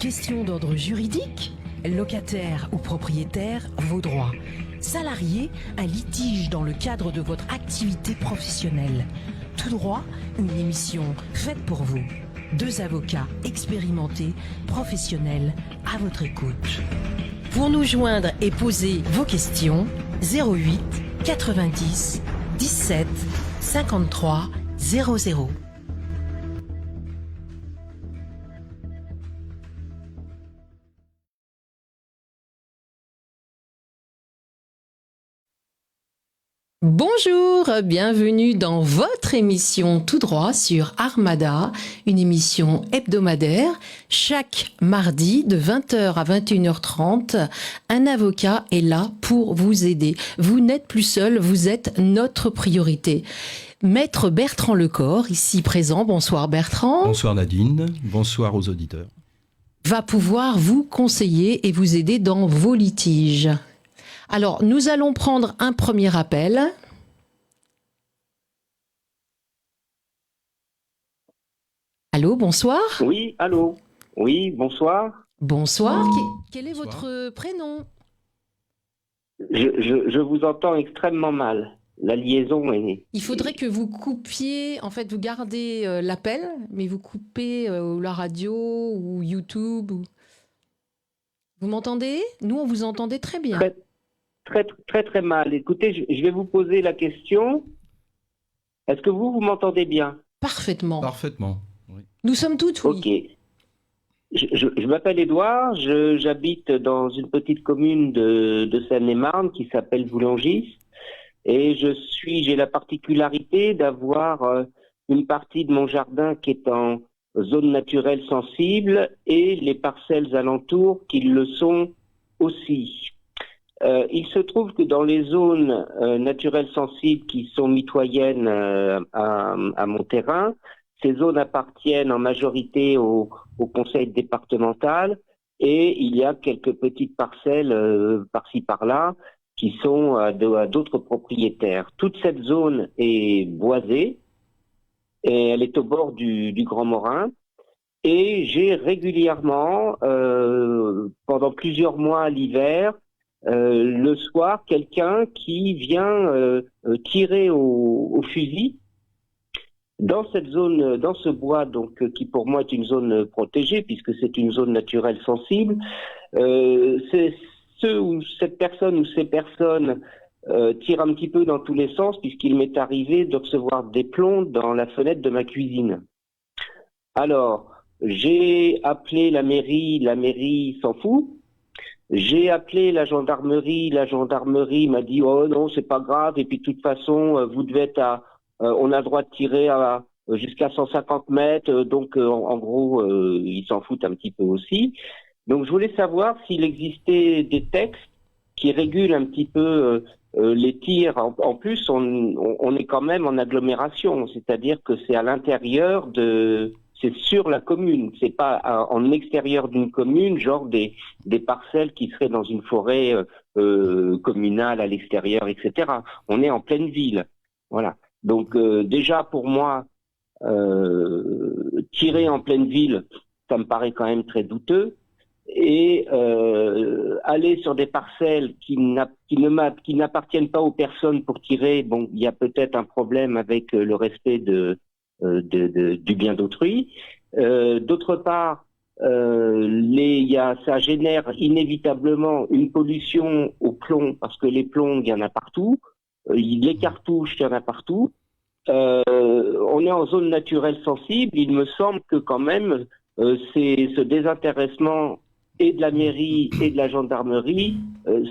Question d'ordre juridique? Locataire ou propriétaire, vos droits. Salarié, un litige dans le cadre de votre activité professionnelle. Tout droit, une émission faite pour vous. 2 avocats expérimentés, professionnels, à votre écoute. Pour nous joindre et poser vos questions, 08 90 17 53 00. Bonjour, bienvenue dans votre émission Tout droit sur Armada, une émission hebdomadaire. Chaque mardi de 20h à 21h30, un avocat est là pour vous aider. Vous n'êtes plus seul, vous êtes notre priorité. Maître Bertrand Lecor, ici présent. Bonsoir Bertrand. Bonsoir Nadine, bonsoir aux auditeurs. Va pouvoir vous conseiller et vous aider dans vos litiges. Alors, nous allons prendre un premier appel. Allô, bonsoir. Oui, allô. Oui, bonsoir. Bonsoir. Quel est votre prénom? Je vous entends extrêmement mal. La liaison est... Il faudrait que vous coupiez, en fait, vous gardez l'appel, mais vous coupez la radio ou YouTube. Vous m'entendez? Nous, on vous entendait très bien. Très mal. Écoutez, je vais vous poser la question. Est-ce que vous m'entendez bien? Parfaitement. Parfaitement, oui. Nous sommes toutes oui. Ok. Je m'appelle Édouard, j'habite dans une petite commune de Seine-et-Marne qui s'appelle Voulangis. Et j'ai la particularité d'avoir une partie de mon jardin qui est en zone naturelle sensible et les parcelles alentours qui le sont aussi. Il se trouve que dans les zones naturelles sensibles qui sont mitoyennes à mon terrain, ces zones appartiennent en majorité au conseil départemental et il y a quelques petites parcelles par-ci par-là qui sont à d'autres propriétaires. Toute cette zone est boisée et elle est au bord du Grand Morin. Et j'ai régulièrement, pendant plusieurs mois l'hiver, le soir, quelqu'un qui vient tirer au fusil dans cette zone, dans ce bois, donc qui pour moi est une zone protégée puisque c'est une zone naturelle sensible. C'est cette personne ou ces personnes tirent un petit peu dans tous les sens puisqu'il m'est arrivé de recevoir des plombs dans la fenêtre de ma cuisine. Alors, j'ai appelé la mairie s'en fout. J'ai appelé la gendarmerie m'a dit « Oh non, c'est pas grave, et puis de toute façon, vous devez être on a le droit de tirer jusqu'à 150 mètres, donc en gros, ils s'en foutent un petit peu aussi. » Donc je voulais savoir s'il existait des textes qui régulent un petit peu les tirs. En plus, on est quand même en agglomération, c'est-à-dire que c'est à l'intérieur c'est sur la commune, c'est pas en extérieur d'une commune, genre des parcelles qui seraient dans une forêt communale à l'extérieur, etc. On est en pleine ville, voilà. Donc déjà pour moi, tirer en pleine ville, ça me paraît quand même très douteux. Et aller sur des parcelles qui n'appartiennent pas aux personnes pour tirer, bon, il y a peut-être un problème avec le respect du bien d'autrui. D'autre part, ça génère inévitablement une pollution au plomb parce que les plombs, il y en a partout. Les cartouches, il y en a partout. On est en zone naturelle sensible. Il me semble que quand même, c'est ce désintéressement et de la mairie et de la gendarmerie,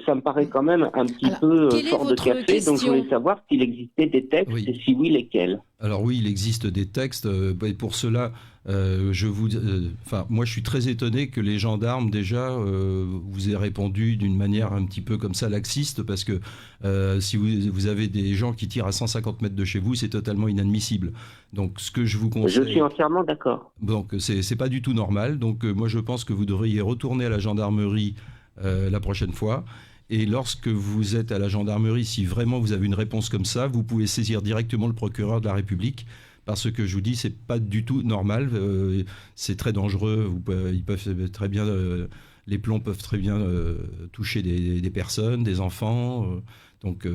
ça me paraît quand même un petit peu fort de café. Question? Donc je voulais savoir s'il existait des textes Oui. et si oui, lesquels. Alors oui, il existe des textes. Et pour cela, moi je suis très étonné que les gendarmes déjà vous aient répondu d'une manière un petit peu comme ça laxiste, parce que si vous avez des gens qui tirent à 150 mètres de chez vous, c'est totalement inadmissible. Donc ce que je vous conseille... Je suis entièrement d'accord. Donc c'est pas du tout normal. Donc moi je pense que vous devriez retourner à la gendarmerie la prochaine fois. Et lorsque vous êtes à la gendarmerie, si vraiment vous avez une réponse comme ça, vous pouvez saisir directement le procureur de la République, parce que je vous dis, c'est pas du tout normal. C'est très dangereux. Ils peuvent très bien, les plombs peuvent très bien toucher des personnes, des enfants. Donc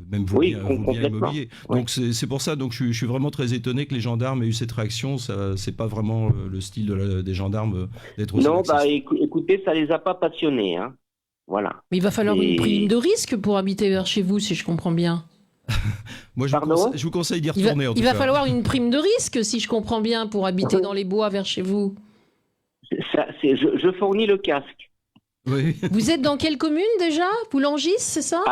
même vous bien immobilier. Ouais. Donc c'est pour ça. Donc je suis vraiment très étonné que les gendarmes aient eu cette réaction. Ça, c'est pas vraiment le style des gendarmes d'être aussi Non, écoutez, ça les a pas passionnés, hein. Voilà. Mais il va falloir une prime de risque pour habiter vers chez vous, si je comprends bien. Moi, je vous conseille d'y retourner. Il va falloir une prime de risque, si je comprends bien, pour habiter dans les bois vers chez vous. Je fournis le casque. Oui. Vous êtes dans quelle commune déjà? Boulangis, c'est ça?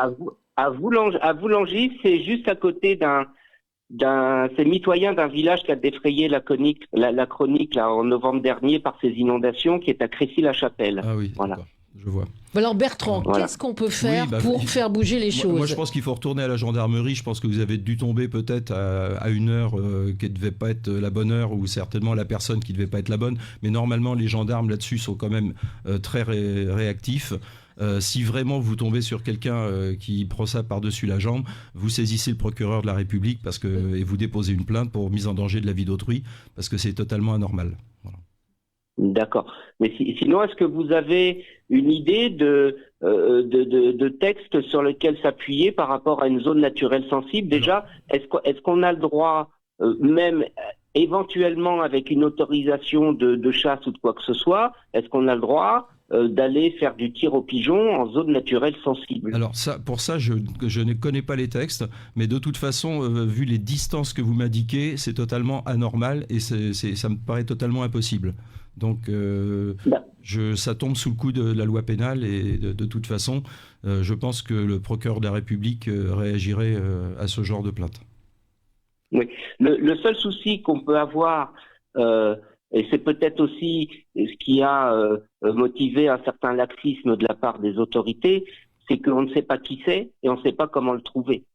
À Boulangis, c'est juste à côté c'est mitoyen d'un village qui a défrayé la chronique là, en novembre dernier par ces inondations, qui est à Crécy-la-Chapelle. Ah oui, voilà. Je vois. Alors Bertrand, qu'est-ce qu'on peut faire pour faire bouger les choses? Moi, je pense qu'il faut retourner à la gendarmerie. Je pense que vous avez dû tomber peut-être à une heure qui ne devait pas être la bonne heure, ou certainement la personne qui ne devait pas être la bonne. Mais normalement, les gendarmes là-dessus sont quand même très réactifs. Si vraiment vous tombez sur quelqu'un qui prend ça par-dessus la jambe, vous saisissez le procureur de la République et vous déposez une plainte pour mise en danger de la vie d'autrui, parce que c'est totalement anormal. Voilà. D'accord. Mais sinon, est-ce que vous avez une idée de texte sur lequel s'appuyer par rapport à une zone naturelle sensible? Déjà, est-ce qu'on a le droit, même éventuellement avec une autorisation de chasse ou de quoi que ce soit, est-ce qu'on a le droit d'aller faire du tir au pigeon en zone naturelle sensible? Alors pour ça, je ne connais pas les textes, mais de toute façon, vu les distances que vous m'indiquez, c'est totalement anormal et ça me paraît totalement impossible. Donc ça tombe sous le coup de la loi pénale et de toute façon, je pense que le procureur de la République réagirait à ce genre de plainte. Oui, le seul souci qu'on peut avoir, et c'est peut-être aussi ce qui a motivé un certain laxisme de la part des autorités, c'est qu'on ne sait pas qui c'est et on ne sait pas comment le trouver.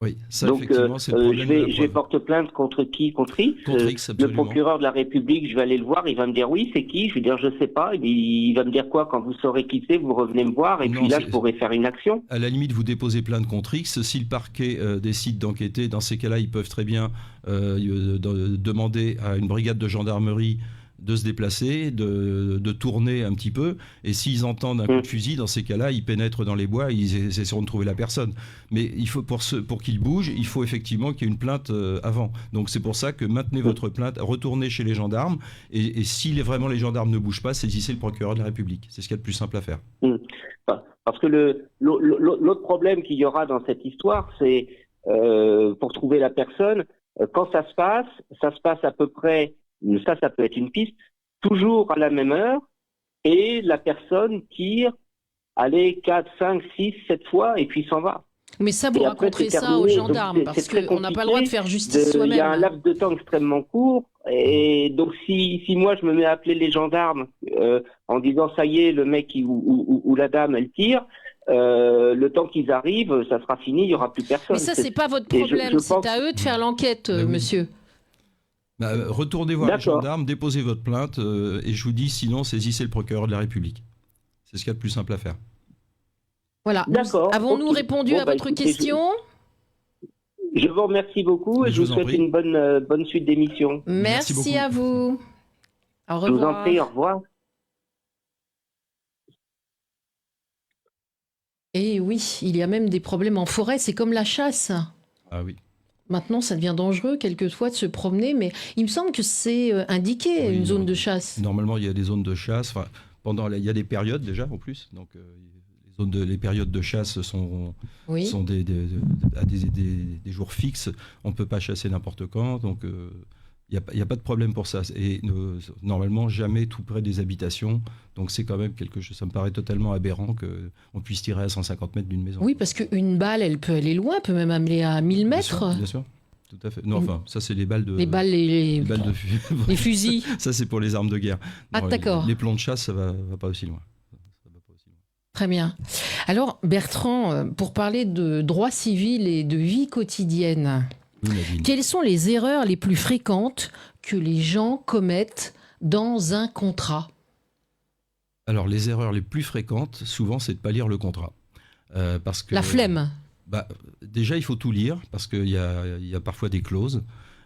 Oui, ça, donc, effectivement, c'est le problème. Je vais porter plainte contre qui? Contre X. Le procureur de la République, je vais aller le voir, il va me dire oui, c'est qui? Je vais dire je sais pas. Il va me dire quoi? Quand vous saurez qui c'est, vous revenez me voir et puis là, je pourrai faire une action. À la limite, vous déposez plainte contre X. Si le parquet décide d'enquêter, dans ces cas-là, ils peuvent très bien demander à une brigade de gendarmerie de se déplacer, de tourner un petit peu, et s'ils entendent un coup de fusil, dans ces cas-là, ils pénètrent dans les bois, ils essaieront de trouver la personne. Mais il faut pour qu'ils bougent, il faut effectivement qu'il y ait une plainte avant. Donc c'est pour ça que maintenez votre plainte, retournez chez les gendarmes, et si vraiment les gendarmes ne bougent pas, saisissez le procureur de la République. C'est ce qu'il y a de plus simple à faire. Parce que l'autre problème qu'il y aura dans cette histoire, c'est pour trouver la personne, quand ça se passe à peu près. Ça peut être une piste, toujours à la même heure, et la personne tire, 4, 5, 6, 7 fois, et puis s'en va. Mais ça, vous raconterez ça aux gendarmes, parce qu'on n'a pas le droit de faire justice soi-même. Il y a un laps de temps extrêmement court, et donc si moi je me mets à appeler les gendarmes en disant ça y est, le mec ou la dame, elle tire, le temps qu'ils arrivent, ça sera fini, il n'y aura plus personne. Mais ça, c'est pas votre problème, c'est à eux de faire l'enquête, monsieur. Retournez voir les gendarmes, déposez votre plainte et je vous dis sinon saisissez le procureur de la République. C'est ce qu'il y a de plus simple à faire. Voilà. Avons-nous répondu à votre question? Je vous remercie beaucoup et je vous souhaite une bonne suite d'émission. Merci à vous. Au revoir. Je vous en prie, au revoir. Et oui, il y a même des problèmes en forêt, c'est comme la chasse. Ah oui. Maintenant, ça devient dangereux quelquefois de se promener, mais il me semble que c'est indiqué, une zone de chasse. Normalement, il y a des zones de chasse. Il y a des périodes déjà, en plus. Donc, les périodes de chasse sont à des jours fixes. On ne peut pas chasser n'importe quand. Donc, il n'y a pas de problème pour ça. Et normalement, jamais tout près des habitations. Donc c'est quand même quelque chose, ça me paraît totalement aberrant qu'on puisse tirer à 150 mets d'une maison. Oui, parce qu'une balle, elle peut aller loin, peut même aller à 1000 mètres. Bien sûr, tout à fait. Non, enfin, ça c'est les balles de... Les fusils. Ça c'est pour les armes de guerre. Ah, non, d'accord. Les plombs de chasse, ça va pas aussi loin. Très bien. Alors Bertrand, pour parler de droit civil et de vie quotidienne, quelles sont les erreurs les plus fréquentes que les gens commettent dans un contrat? Alors, les erreurs les plus fréquentes, souvent, c'est de ne pas lire le contrat. Parce que, la flemme. Déjà, il faut tout lire, parce qu'il y a parfois des clauses.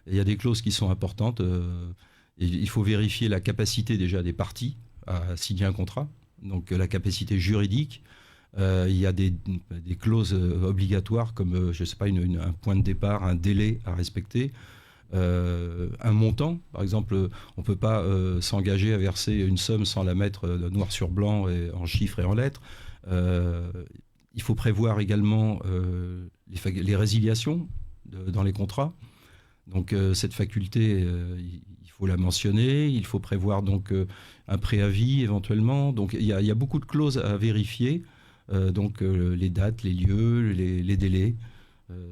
Il y a des clauses qui sont importantes. Et il faut vérifier la capacité déjà des parties à signer un contrat, donc la capacité juridique. Il y a des clauses obligatoires comme, je sais pas, un point de départ, un délai à respecter. Un montant, par exemple, on ne peut pas s'engager à verser une somme sans la mettre noir sur blanc et en chiffres et en lettres. Il faut prévoir également les résiliations dans les contrats. Donc cette faculté, il faut la mentionner. Il faut prévoir donc un préavis éventuellement. Donc il y a beaucoup de clauses à vérifier. Donc les dates, les lieux, les délais.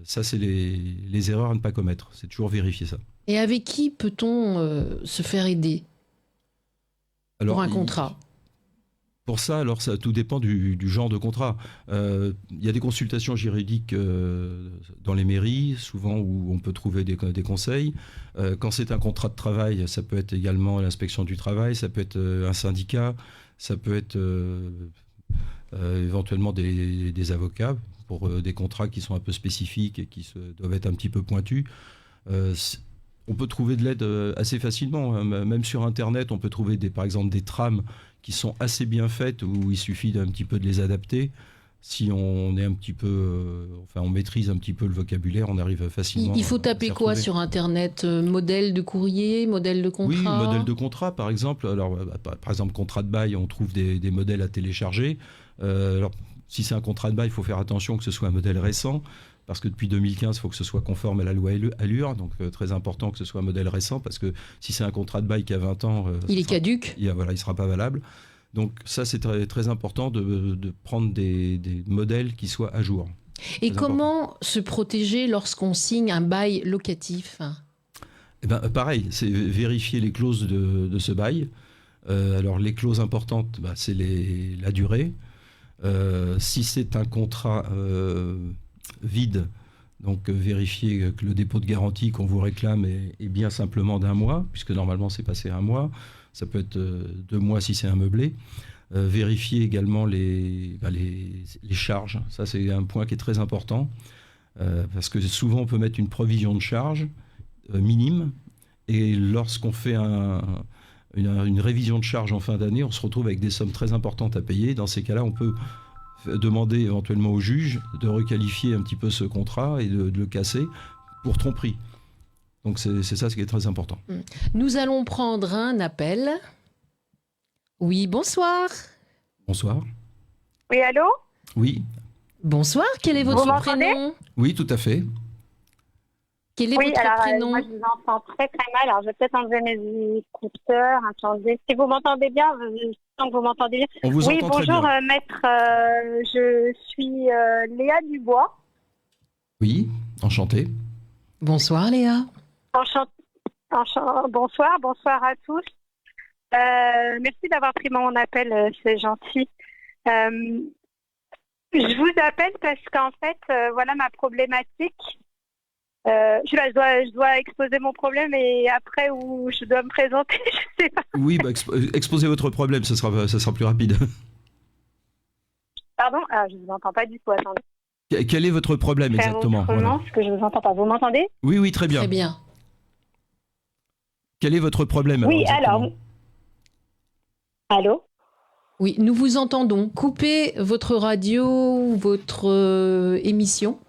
Ça, c'est les erreurs à ne pas commettre. C'est toujours vérifier ça. Et avec qui peut-on se faire aider pour un contrat ? Pour ça, alors ça tout dépend du genre de contrat. Il y a des consultations juridiques dans les mairies, souvent où on peut trouver des conseils. Quand c'est un contrat de travail, ça peut être également l'inspection du travail, ça peut être un syndicat, ça peut être éventuellement des avocats pour des contrats qui sont un peu spécifiques et qui doivent être un petit peu pointus. On peut trouver de l'aide assez facilement. Même sur Internet, on peut trouver par exemple des trames qui sont assez bien faites où il suffit d'un petit peu de les adapter. Si on est un petit peu, on maîtrise un petit peu le vocabulaire, on arrive facilement. Il faut taper quoi sur Internet ? Modèle de courrier, modèle de contrat ? Oui, modèle de contrat, par exemple. Alors, par exemple, contrat de bail, on trouve des modèles à télécharger. Alors, si c'est un contrat de bail, il faut faire attention que ce soit un modèle récent, parce que depuis 2015, il faut que ce soit conforme à la loi Allure. Donc, très important que ce soit un modèle récent, parce que si c'est un contrat de bail qui a 20 ans... il est caduc. Il ne sera pas valable. Donc, ça, c'est très, très important de prendre des modèles qui soient à jour. Et comment se protéger lorsqu'on signe un bail locatif ? Pareil, c'est vérifier les clauses de ce bail. Alors, les clauses importantes, c'est la durée. Si c'est un contrat vide, donc vérifier que le dépôt de garantie qu'on vous réclame est bien simplement d'1 mois, puisque normalement c'est passé 1 mois. Ça peut être 2 mois si c'est un meublé. Vérifier également les charges. Ça, c'est un point qui est très important, parce que souvent on peut mettre une provision de charge minime, et lorsqu'on fait une révision de charge en fin d'année, on se retrouve avec des sommes très importantes à payer. Dans ces cas-là, on peut demander éventuellement au juge de requalifier un petit peu ce contrat et de le casser pour tromperie. Donc c'est ça ce qui est très important. Nous allons prendre un appel. Oui, bonsoir. Bonsoir. Oui, allô ? Oui. Bonsoir, quel est votre prénom ? Oui, tout à fait. Quel est votre prénom ? Moi, je vous entends très très mal. Alors, je vais peut-être enlever mes écouteurs. Attendez. Si vous m'entendez bien, je sens que vous m'entendez bien. On vous entend très bien. Oui, bonjour, maître. Je suis Léa Dubois. Oui, enchantée. Bonsoir, Léa. Bonsoir à tous. Merci d'avoir pris mon appel, c'est gentil. Je vous appelle parce qu'en fait, voilà ma problématique. Je dois exposer mon problème et après où je dois me présenter, je sais pas. Oui, exposez votre problème, ça sera plus rapide. Pardon ? Je vous entends pas du tout, attendez. Quel est votre problème exactement ? Voilà. Parce que je vous entends pas. Vous m'entendez ? Oui, très bien. Très bien. Quel est votre problème ? Oui, alors... Allô ? Oui, nous vous entendons. Coupez votre radio ou votre émission.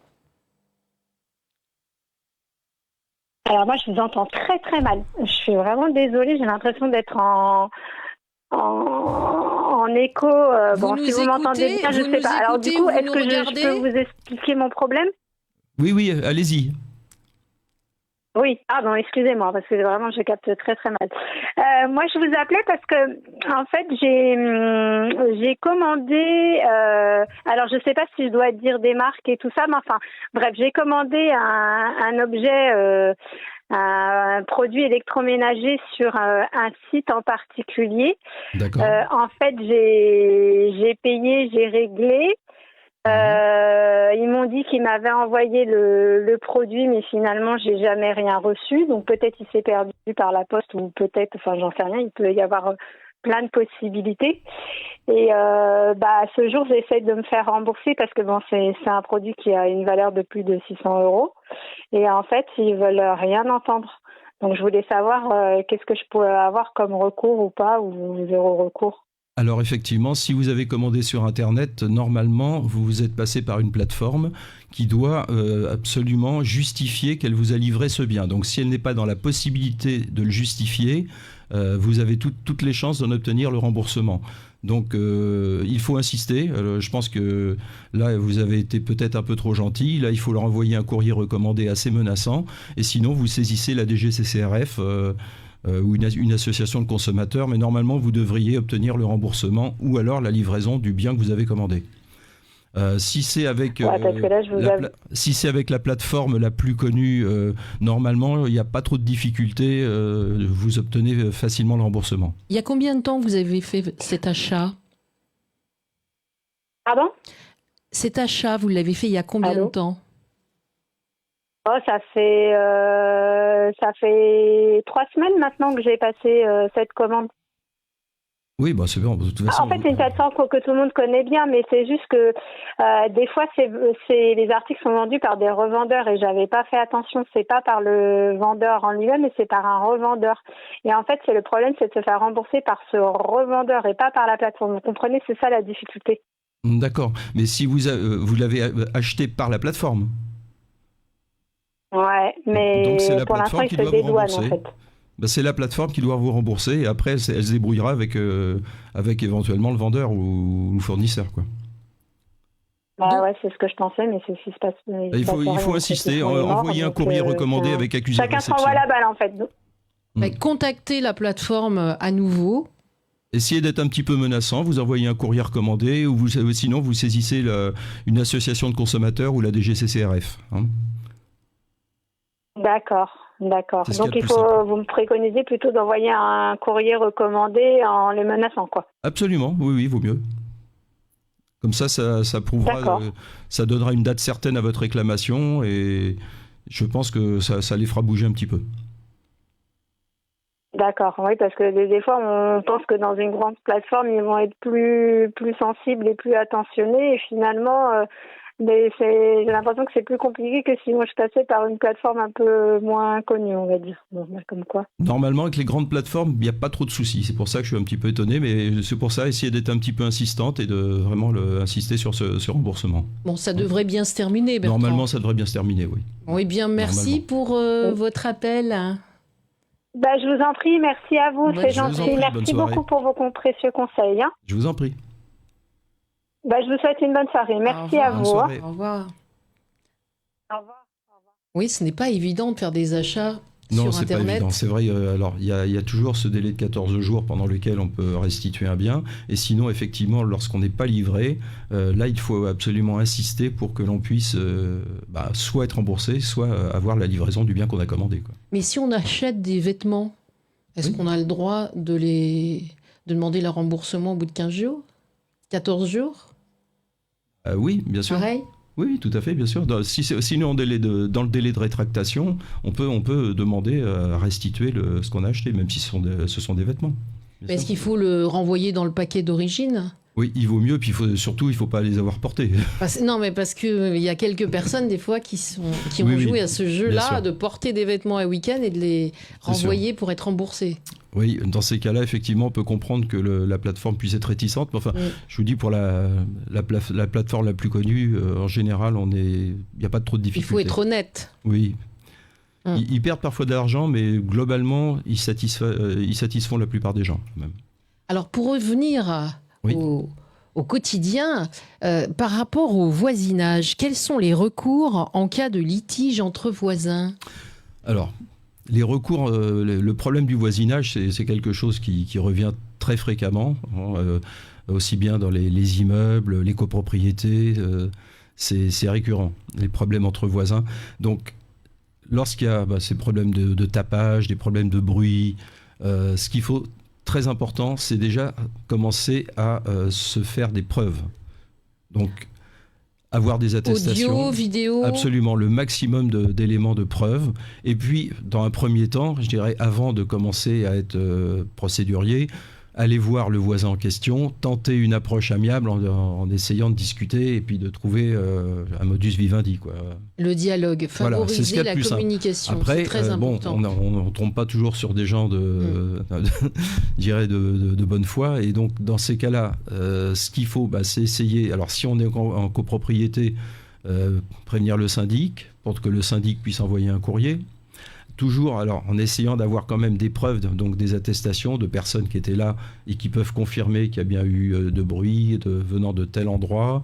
Alors moi, je vous entends très très mal. Je suis vraiment désolée, j'ai l'impression d'être en écho. Si vous m'entendez bien, je ne sais pas. Alors du coup, est-ce que je peux vous expliquer mon problème ? Oui, allez-y. Oui, pardon, excusez-moi, parce que vraiment, je capte très très mal. Moi, je vous appelais parce que, en fait, j'ai commandé, alors je ne sais pas si je dois dire des marques et tout ça, mais enfin, bref, j'ai commandé un objet, un produit électroménager sur un site en particulier. D'accord. En fait, j'ai payé, j'ai réglé. Ils m'ont dit qu'ils m'avaient envoyé le produit, mais finalement, j'ai jamais rien reçu. Donc peut-être il s'est perdu par la poste ou peut-être, enfin j'en sais rien, il peut y avoir plein de possibilités. Et ce jour, j'essaie de me faire rembourser parce que bon, c'est un produit qui a une valeur de plus de 600 €. Et en fait, ils veulent rien entendre. Donc, je voulais savoir qu'est-ce que je pourrais avoir comme recours ou pas, ou zéro recours. Alors effectivement, si vous avez commandé sur Internet, normalement, vous êtes passé par une plateforme qui doit absolument justifier qu'elle vous a livré ce bien. Donc si elle n'est pas dans la possibilité de le justifier, vous avez toutes les chances d'en obtenir le remboursement. Donc il faut insister. Je pense que là, vous avez été peut-être un peu trop gentil. Là, il faut leur envoyer un courrier recommandé assez menaçant. Et sinon, vous saisissez la DGCCRF ou une association de consommateurs. Mais normalement, vous devriez obtenir le remboursement ou alors la livraison du bien que vous avez commandé. Si c'est avec, si c'est avec la plateforme la plus connue, normalement, il n'y a pas trop de difficultés. Vous obtenez facilement le remboursement. Il y a combien de temps que vous avez fait cet achat ? Pardon ? Cet achat, vous l'avez fait il y a combien de temps ? Ça fait 3 semaines maintenant que j'ai passé cette commande. Oui, bah c'est bon. De toute façon, en fait, c'est une plateforme que tout le monde connaît bien, mais c'est juste que des fois, les articles sont vendus par des revendeurs et j'avais pas fait attention. C'est pas par le vendeur en lui-même, mais c'est par un revendeur. Et en fait, le problème, c'est de se faire rembourser par ce revendeur et pas par la plateforme. Vous comprenez, c'est ça la difficulté. D'accord. Mais si vous l'avez acheté par la plateforme. Ouais, mais donc c'est la pour l'instant, plateforme ils se dédouanent en fait. Ben, c'est la plateforme qui doit vous rembourser et après elle se débrouillera avec éventuellement le vendeur ou le fournisseur, quoi. Bah ouais, c'est ce que je pensais, mais c'est ce qui se passe. Il faut insister, envoyer un courrier recommandé avec accusé de réception. Chacun s'envoie la balle en fait. Contactez la plateforme à nouveau. Essayez d'être un petit peu menaçant, vous envoyez un courrier recommandé ou sinon vous saisissez une association de consommateurs ou la DGCCRF. D'accord. Donc vous me préconisez plutôt d'envoyer un courrier recommandé en les menaçant, quoi. Absolument, oui, vaut mieux. Comme ça prouvera, ça donnera une date certaine à votre réclamation et je pense que ça les fera bouger un petit peu. D'accord, oui, parce que des fois on pense que dans une grande plateforme ils vont être plus sensibles et plus attentionnés et finalement mais j'ai l'impression que c'est plus compliqué que si moi je passais par une plateforme un peu moins connue, on va dire. Bon, comme quoi. Normalement, avec les grandes plateformes, il n'y a pas trop de soucis. C'est pour ça que je suis un petit peu étonné, mais c'est pour ça, essayer d'être un petit peu insistante et de vraiment insister sur ce remboursement. Bon, ça devrait bien se terminer, Bertrand. Normalement, ça devrait bien se terminer, oui. Oui, bien, merci pour votre appel. Je vous en prie, merci à vous, c'est gentil. Merci beaucoup pour vos précieux conseils. Je vous en prie. Je vous souhaite une bonne soirée. Merci à vous. Au revoir. Au revoir. Oui, ce n'est pas évident de faire des achats sur Internet. Non, c'est pas évident. C'est vrai, alors il y a toujours ce délai de 14 jours pendant lequel on peut restituer un bien. Et sinon, effectivement, lorsqu'on n'est pas livré, là, il faut absolument insister pour que l'on puisse soit être remboursé, soit avoir la livraison du bien qu'on a commandé, quoi. Mais si on achète des vêtements, est-ce qu'on a le droit de demander le remboursement au bout de 15 jours 14 jours Oui, bien sûr. Pareil ? Oui, tout à fait, bien sûr. Sinon, dans le délai de rétractation, on peut demander à restituer ce qu'on a acheté, même si ce sont des vêtements. Mais est-ce qu'il faut le renvoyer dans le paquet d'origine ? Oui, il vaut mieux, puis surtout, il ne faut pas les avoir portés. Non, mais parce qu'il y a quelques personnes, des fois, qui ont joué à ce jeu-là, de porter des vêtements un week-end et de les renvoyer pour être remboursés. Oui, dans ces cas-là, effectivement, on peut comprendre que la plateforme puisse être réticente. Mais enfin, je vous dis, pour la plateforme la plus connue, en général, il n'y a pas trop de difficultés. Il faut être honnête. Oui. Ils perdent parfois de l'argent, mais globalement, ils satisfont la plupart des gens, même. Alors, pour revenir au quotidien, par rapport au voisinage, quels sont les recours en cas de litige entre voisins ? Alors, les recours, le problème du voisinage, c'est quelque chose qui revient très fréquemment, aussi bien dans les immeubles, les copropriétés, c'est récurrent, les problèmes entre voisins. Donc, lorsqu'il y a ces problèmes de tapage, des problèmes de bruit, ce qu'il faut, très important, c'est déjà commencer à se faire des preuves. Donc, avoir des attestations. Audio, vidéo. Absolument, le maximum d'éléments de preuve. Et puis, dans un premier temps, je dirais, avant de commencer à être procédurier, aller voir le voisin en question, tenter une approche amiable en essayant de discuter et puis de trouver un modus vivendi, quoi. Le dialogue, favoriser la communication, après, c'est très important. On ne tombe pas toujours sur des gens de bonne foi, et donc dans ces cas-là, ce qu'il faut, c'est essayer, alors si on est en copropriété, prévenir le syndic pour que le syndic puisse envoyer un courrier. Toujours, alors, en essayant d'avoir quand même des preuves, donc des attestations de personnes qui étaient là et qui peuvent confirmer qu'il y a bien eu de bruit venant de tel endroit.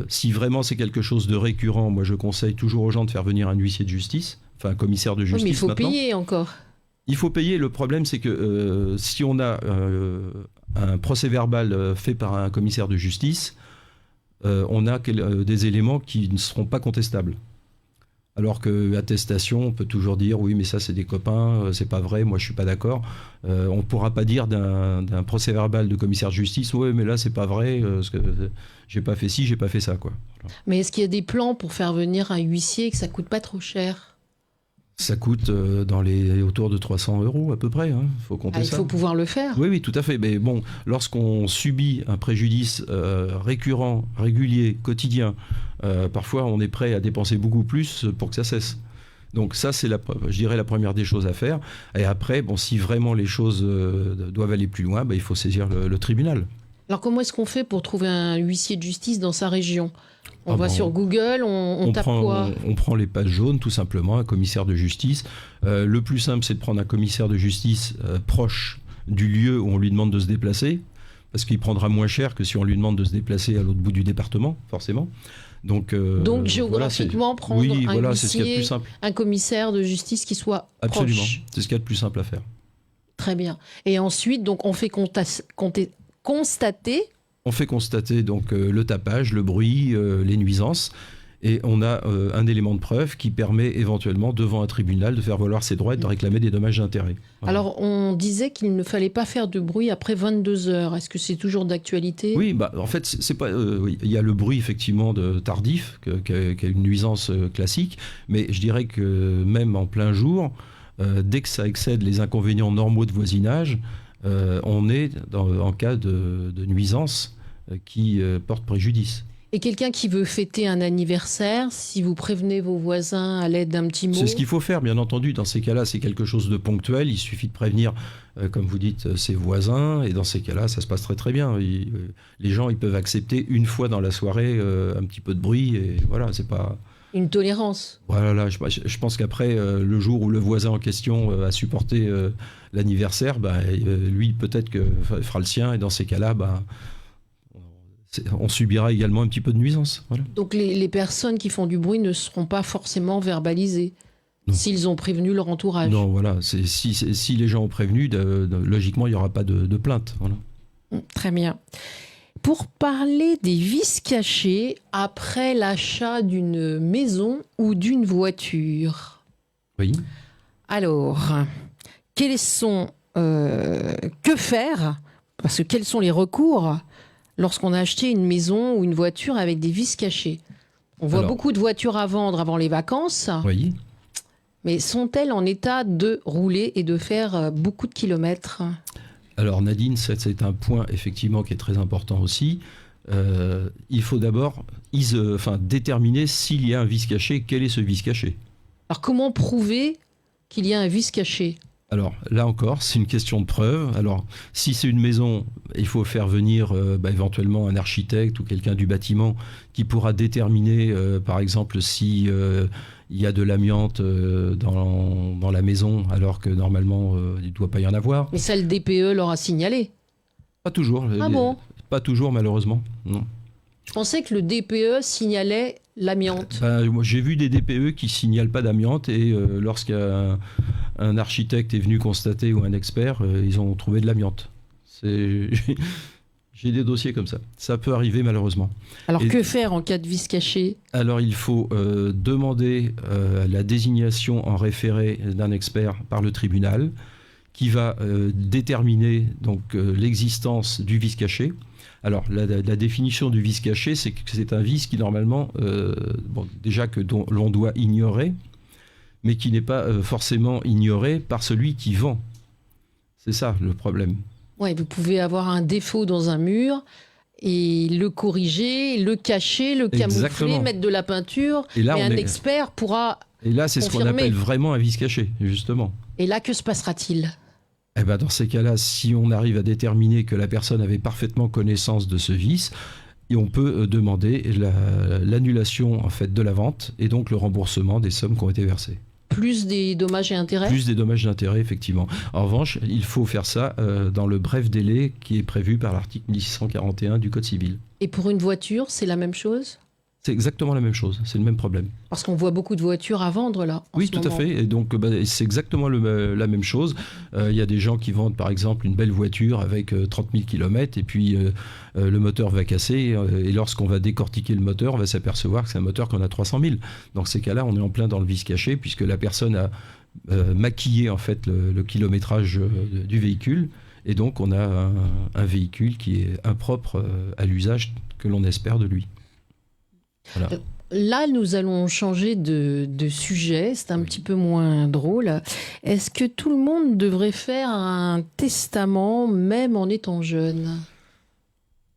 Si vraiment c'est quelque chose de récurrent, moi je conseille toujours aux gens de faire venir un huissier de justice, enfin un commissaire de justice. Mais il faut maintenant. payer encore. Il faut payer. Le problème, c'est que si on a un procès-verbal fait par un commissaire de justice, on a des éléments qui ne seront pas contestables. Alors que attestation, on peut toujours dire oui, mais ça c'est des copains, c'est pas vrai, moi je suis pas d'accord. On ne pourra pas dire d'un procès-verbal de commissaire de justice, oui, mais là c'est pas vrai, parce que j'ai pas fait ci, j'ai pas fait ça, quoi. Alors, mais est-ce qu'il y a des plans pour faire venir un huissier et que ça coûte pas trop cher? ça coûte autour de 300 € à peu près, hein. Faut compter ça. Il faut pouvoir le faire. Oui, tout à fait. Mais bon, lorsqu'on subit un préjudice récurrent, régulier, quotidien, parfois on est prêt à dépenser beaucoup plus pour que ça cesse. Donc ça, c'est je dirais la première des choses à faire. Et après, si vraiment les choses doivent aller plus loin, il faut saisir le tribunal. Alors comment est-ce qu'on fait pour trouver un huissier de justice dans sa région? On va sur Google, on tape quoi? On prend les pages jaunes, tout simplement, un commissaire de justice. Le plus simple, c'est de prendre un commissaire de justice proche du lieu où on lui demande de se déplacer, parce qu'il prendra moins cher que si on lui demande de se déplacer à l'autre bout du département, forcément. Donc géographiquement, prendre un c'est ce qu'il y a de huissier, plus simple. un commissaire de justice qui soit Absolument, proche. c'est ce qu'il y a de plus simple à faire. Très bien. Et ensuite, donc, on fait constater... On fait constater donc le tapage, le bruit, les nuisances, et on a un élément de preuve qui permet éventuellement, devant un tribunal, de faire valoir ses droits et de réclamer des dommages et intérêts. Voilà. Alors, on disait qu'il ne fallait pas faire de bruit après 22 heures. Est-ce que c'est toujours d'actualité? Oui, en fait, c'est pas. Il y a le bruit effectivement tardif, qui est une nuisance classique, mais je dirais que même en plein jour, dès que ça excède les inconvénients normaux de voisinage, on est en cas de nuisance qui porte préjudice. Et quelqu'un qui veut fêter un anniversaire, si vous prévenez vos voisins à l'aide d'un petit mot... C'est ce qu'il faut faire, bien entendu. Dans ces cas-là, c'est quelque chose de ponctuel. Il suffit de prévenir, comme vous dites, ses voisins. Et dans ces cas-là, ça se passe très très bien. Les gens, ils peuvent accepter une fois dans la soirée un petit peu de bruit. Et voilà, c'est pas... Une tolérance. Voilà, je pense qu'après, le jour où le voisin en question a supporté l'anniversaire, lui, peut-être que fera le sien. Et dans ces cas-là, on subira également un petit peu de nuisance. Voilà. Donc les personnes qui font du bruit ne seront pas forcément verbalisées s'ils ont prévenu leur entourage. Non, voilà. Si les gens ont prévenu, logiquement, il n'y aura pas de plainte. Voilà. Très bien. Pour parler des vices cachés après l'achat d'une maison ou d'une voiture. Oui. Alors, que faire? Parce que quels sont les recours lorsqu'on a acheté une maison ou une voiture avec des vices cachés? On voit beaucoup de voitures à vendre avant les vacances. Oui. Mais sont-elles en état de rouler et de faire beaucoup de kilomètres? Alors Nadine, c'est un point effectivement qui est très important aussi. Il faut d'abord déterminer s'il y a un vice caché. Quel est ce vice caché? Alors comment prouver qu'il y a un vice caché? Alors là encore, c'est une question de preuve. Alors si c'est une maison, il faut faire venir éventuellement un architecte ou quelqu'un du bâtiment qui pourra déterminer, par exemple, si il y a de l'amiante dans la maison, alors que normalement il ne doit pas y en avoir. Mais ça, le DPE leur a signalé? Pas toujours. Bon? Pas toujours, malheureusement. Non. Je pensais que le DPE signalait l'amiante. Moi, j'ai vu des DPE qui signalent pas d'amiante et lorsqu'un architecte est venu constater ou un expert, ils ont trouvé de l'amiante. J'ai des dossiers comme ça. Ça peut arriver malheureusement. Alors que faire en cas de vice caché? Alors il faut demander la désignation en référé d'un expert par le tribunal qui va déterminer donc l'existence du vice caché. Alors, la définition du vice caché, c'est que c'est un vice qui, normalement, déjà que l'on doit ignorer, mais qui n'est pas forcément ignoré par celui qui vend. C'est ça, le problème. Ouais, vous pouvez avoir un défaut dans un mur et le corriger, le cacher, le camoufler, Exactement. mettre de la peinture. Et là, un expert pourra Et là, c'est confirmer. ce qu'on appelle vraiment un vice caché, justement. Et là, que se passera-t-il ? Eh ben, dans ces cas-là, si on arrive à déterminer que la personne avait parfaitement connaissance de ce vice, et on peut demander l'annulation en fait de la vente et donc le remboursement des sommes qui ont été versées. Plus des dommages et intérêts ? Plus des dommages et intérêts, effectivement. En revanche, il faut faire ça dans le bref délai qui est prévu par l'article 1641 du Code civil. Et pour une voiture, c'est la même chose ? C'est exactement la même chose, c'est le même problème. Parce qu'on voit beaucoup de voitures à vendre là. Oui, tout à fait. Et donc, c'est exactement la même chose. Il y a des gens qui vendent, par exemple, une belle voiture avec 30 000 km et puis le moteur va casser. Et lorsqu'on va décortiquer le moteur, on va s'apercevoir que c'est un moteur qu'on a 300 000. Dans ces cas-là, on est en plein dans le vice caché puisque la personne a maquillé en fait le kilométrage du véhicule. Et donc, on a un véhicule qui est impropre à l'usage que l'on espère de lui. Voilà. Là, nous allons changer de sujet, c'est un petit peu moins drôle. Est-ce que tout le monde devrait faire un testament, même en étant jeune ?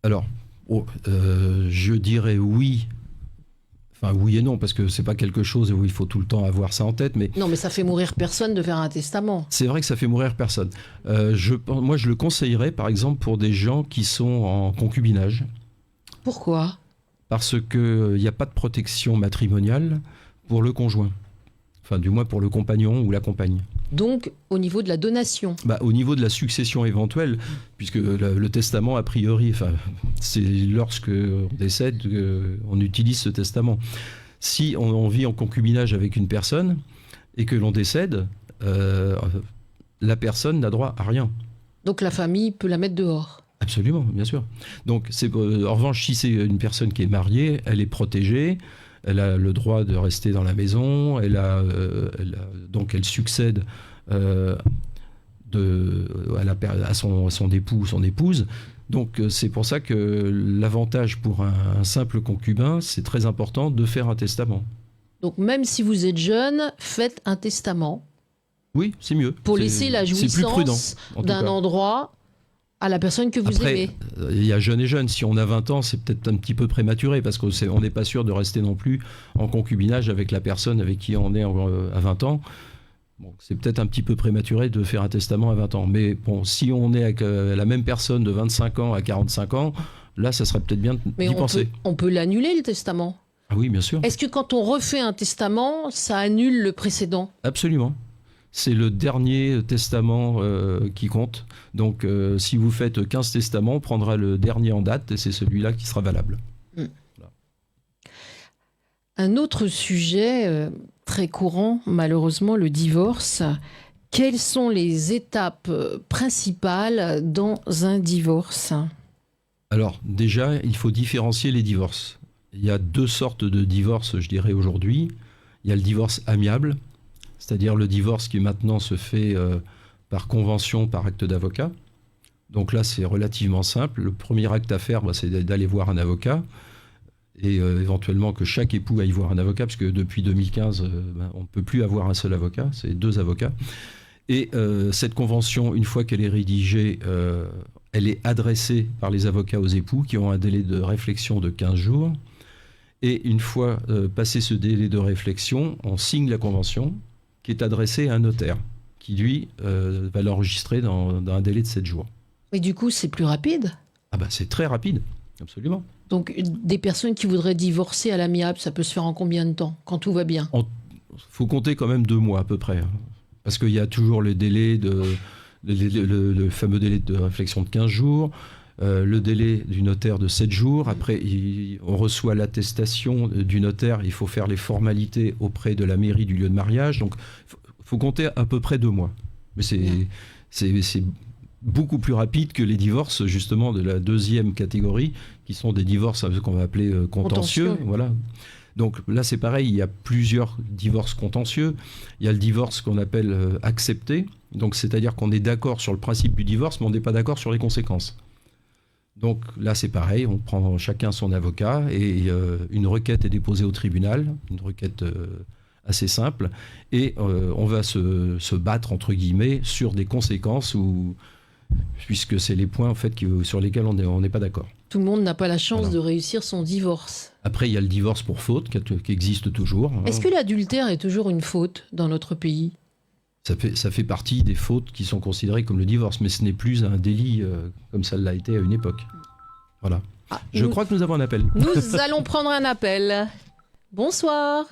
Alors, je dirais oui. Enfin, oui et non, parce que c'est pas quelque chose où il faut tout le temps avoir ça en tête. Mais non, mais ça fait mourir personne de faire un testament. C'est vrai que ça fait mourir personne. Moi, je le conseillerais, par exemple, pour des gens qui sont en concubinage. Pourquoi ? Parce qu'il n'y a pas de protection matrimoniale pour le conjoint. Enfin, du moins pour le compagnon ou la compagne. Donc, au niveau de la donation ? Au niveau de la succession éventuelle, puisque le testament, a priori, c'est lorsque on décède qu'on utilise ce testament. Si on vit en concubinage avec une personne et que l'on décède, la personne n'a droit à rien. Donc la famille peut la mettre dehors ? Absolument, bien sûr. Donc, en revanche, si c'est une personne qui est mariée, elle est protégée, elle a le droit de rester dans la maison, donc elle succède à son époux ou son épouse. Donc, c'est pour ça que l'avantage pour un simple concubin, c'est très important de faire un testament. Donc, même si vous êtes jeune, faites un testament. Oui, c'est mieux. Pour laisser la jouissance d'un endroit à la personne que vous aimez. Il y a jeune et jeune. Si on a 20 ans, c'est peut-être un petit peu prématuré parce qu'on n'est pas sûr de rester non plus en concubinage avec la personne avec qui on est à 20 ans. Bon, c'est peut-être un petit peu prématuré de faire un testament à 20 ans. Mais bon, si on est avec la même personne de 25 ans à 45 ans, là, ça serait peut-être bien d'y penser. On peut l'annuler, le testament ? Ah oui, bien sûr. Est-ce que quand on refait un testament, ça annule le précédent ? Absolument. C'est le dernier testament qui compte. Donc, si vous faites 15 testaments, on prendra le dernier en date et c'est celui-là qui sera valable. Voilà. Un autre sujet très courant, malheureusement, le divorce. Quelles sont les étapes principales dans un divorce ? Alors, déjà, il faut différencier les divorces. Il y a deux sortes de divorces, je dirais, aujourd'hui. Il y a le divorce amiable, c'est-à-dire le divorce qui maintenant se fait par convention, par acte d'avocat. Donc là, c'est relativement simple. Le premier acte à faire, c'est d'aller voir un avocat et éventuellement que chaque époux aille voir un avocat, parce que depuis 2015, on ne peut plus avoir un seul avocat, c'est 2 avocats. Et cette convention, une fois qu'elle est rédigée, elle est adressée par les avocats aux époux qui ont un délai de réflexion de 15 jours. Et une fois passé ce délai de réflexion, on signe la convention qui est adressée à un notaire, qui lui va l'enregistrer dans un délai de 7 jours. Mais du coup, c'est plus rapide ? C'est très rapide, absolument. Donc, des personnes qui voudraient divorcer à l'amiable, ça peut se faire en combien de temps, quand tout va bien ? Faut compter quand même 2 mois à peu près, parce qu'il y a toujours le délai le fameux délai de réflexion de 15 jours, le délai du notaire de 7 jours. Après, on reçoit l'attestation du notaire. Il faut faire les formalités auprès de la mairie du lieu de mariage. Donc, il faut compter à peu près 2 mois. Mais c'est beaucoup plus rapide que les divorces, justement, de la deuxième catégorie, qui sont des divorces qu'on va appeler contentieux. Voilà. Donc là, c'est pareil, il y a plusieurs divorces contentieux. Il y a le divorce qu'on appelle accepté. Donc, c'est-à-dire qu'on est d'accord sur le principe du divorce, mais on n'est pas d'accord sur les conséquences. Donc là, c'est pareil, on prend chacun son avocat et une requête est déposée au tribunal, une requête assez simple, et on va se battre, entre guillemets, sur des conséquences où puisque c'est les points en fait sur lesquels on n'est pas d'accord. Tout le monde n'a pas la chance Voilà. de réussir son divorce. Après, il y a le divorce pour faute qui existe toujours. Est-ce que l'adultère est toujours une faute dans notre pays ? Ça fait partie des fautes qui sont considérées comme le divorce, mais ce n'est plus un délit comme ça l'a été à une époque. Voilà. Je crois que nous avons un appel. Nous allons prendre un appel. Bonsoir.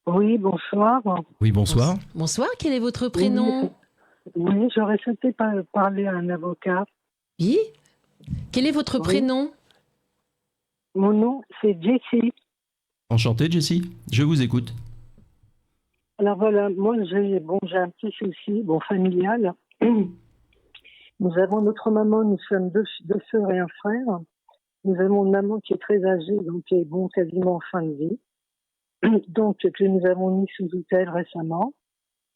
Oui, bonsoir. Oui, bonsoir. Bonsoir, quel est votre prénom ? Oui, j'aurais souhaité parler à un avocat. Oui. Quel est votre Oui. prénom ? Mon nom, c'est Jessie. Enchanté, Jessie. Je vous écoute. Alors voilà, moi j'ai un petit souci, familial. Nous avons notre maman, nous sommes deux sœurs et un frère. Nous avons une maman qui est très âgée, donc qui est quasiment en fin de vie. Donc que nous avons mis sous tutelle récemment.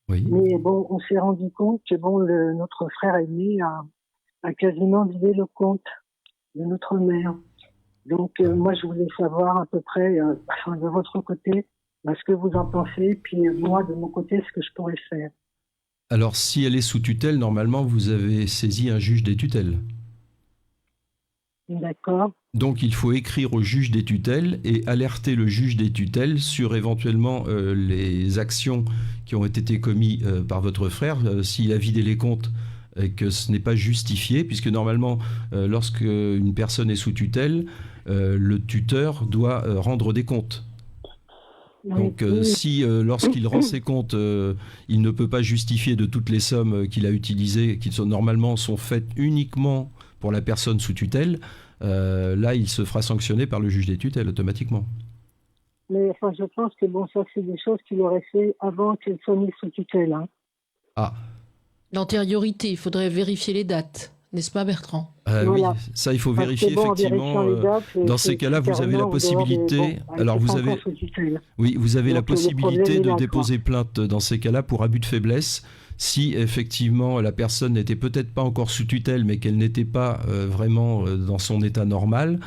Oui. Mais on s'est rendu compte que notre frère aîné a quasiment vidé le compte de notre mère. Donc moi je voulais savoir à peu près, de votre côté, ce que vous en pensez, puis moi de mon côté ce que je pourrais faire. Alors, si elle est sous tutelle, normalement, vous avez saisi un juge des tutelles. D'accord. Donc, il faut écrire au juge des tutelles et alerter le juge des tutelles sur éventuellement les actions qui ont été commises par votre frère. S'il a vidé les comptes et que ce n'est pas justifié, puisque normalement, lorsque une personne est sous tutelle, le tuteur doit rendre des comptes. Donc, si lorsqu'il rend ses comptes, il ne peut pas justifier de toutes les sommes qu'il a utilisées, qui normalement sont faites uniquement pour la personne sous tutelle, là, il se fera sanctionner par le juge des tutelles automatiquement. Mais je pense que ça, c'est des choses qu'il aurait fait avant qu'elle soit mise sous tutelle. Hein. Ah. L'antériorité, il faudrait vérifier les dates, n'est-ce pas Bertrand ? Voilà. Oui, ça il faut vérifier effectivement. Dans ces cas-là, vous avez la possibilité. Alors vous avez la possibilité de déposer plainte dans ces cas-là pour abus de faiblesse. Si effectivement la personne n'était peut-être pas encore sous tutelle, mais qu'elle n'était pas vraiment dans son état normal,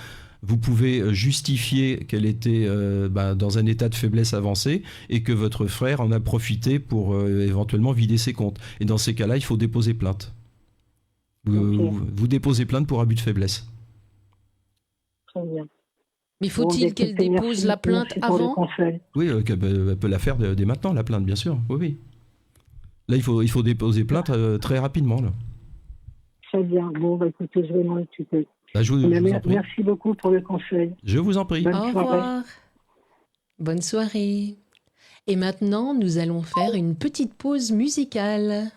vous pouvez justifier qu'elle était dans un état de faiblesse avancé et que votre frère en a profité pour éventuellement vider ses comptes. Et dans ces cas-là, il faut déposer plainte. Vous déposez plainte pour abus de faiblesse. Très bien. Mais faut-il qu'elle dépose la plainte avant ? Oui, elle peut la faire dès maintenant, la plainte, bien sûr. Oui. Là, il faut déposer plainte très rapidement. Là. Très bien. Écoutez, je vais m'en occuper. Merci beaucoup pour le conseil. Je vous en prie. Au revoir. Bonne soirée. Et maintenant, nous allons faire une petite pause musicale.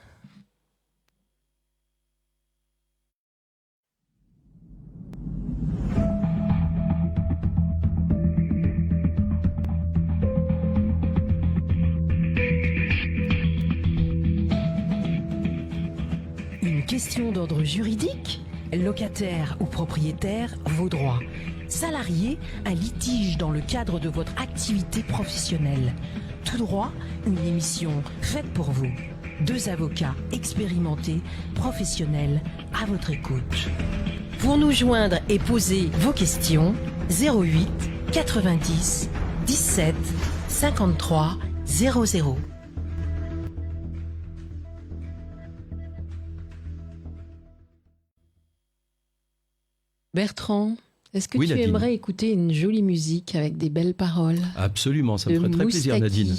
Une question d'ordre juridique ? Locataire ou propriétaire, vos droits. Salarié, un litige dans le cadre de votre activité professionnelle. Tout droit, une émission faite pour vous. 2 avocats expérimentés, professionnels, à votre écoute. Pour nous joindre et poser vos questions, 08 90 17 53 00. Bertrand, est-ce que Oui, tu Nadine. aimerais écouter une jolie musique avec des belles paroles ? Absolument, ça me ferait très plaisir, Nadine.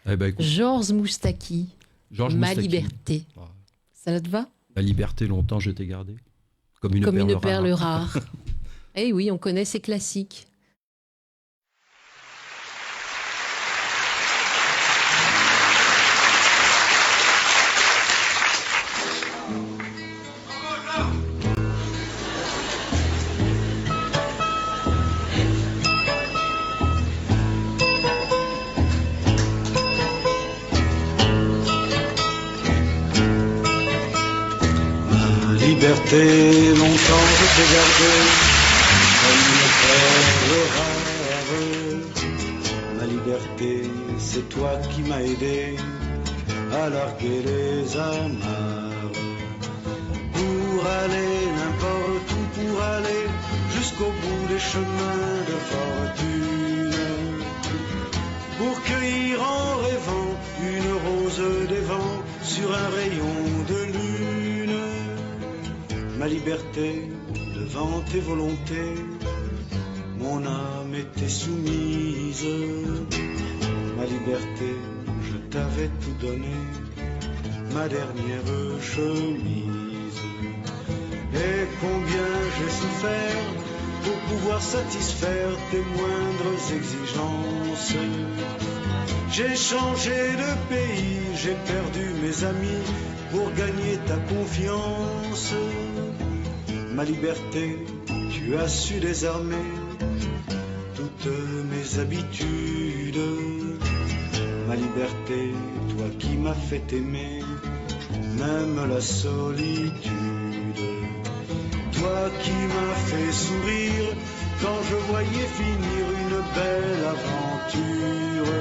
Écoute, Georges Moustaki, Georges Ma Moustaki. liberté. Ah. Ça te va ? Ma liberté, longtemps je t'ai gardée. Comme une perle rare. Eh oui, on connaît ces classiques. Liberté, longtemps je t'ai gardé, comme une perle rare. Ma liberté, c'est toi qui m'as aidé à larguer les amarres. Pour aller n'importe où, pour aller jusqu'au bout des chemins de fortune. Pour cueillir en rêvant une rose des vents sur un rayon de lune. ma liberté devant tes volontés. Mon âme était soumise, ma liberté, je t'avais tout donné, ma dernière chemise. Et combien j'ai souffert pour pouvoir satisfaire tes moindres exigences. J'ai changé de pays, j'ai perdu mes amis pour gagner ta confiance. Ma liberté, tu as su désarmer toutes mes habitudes. Ma liberté, toi qui m'as fait aimer même la solitude. Toi qui m'as fait sourire quand je voyais finir une belle aventure.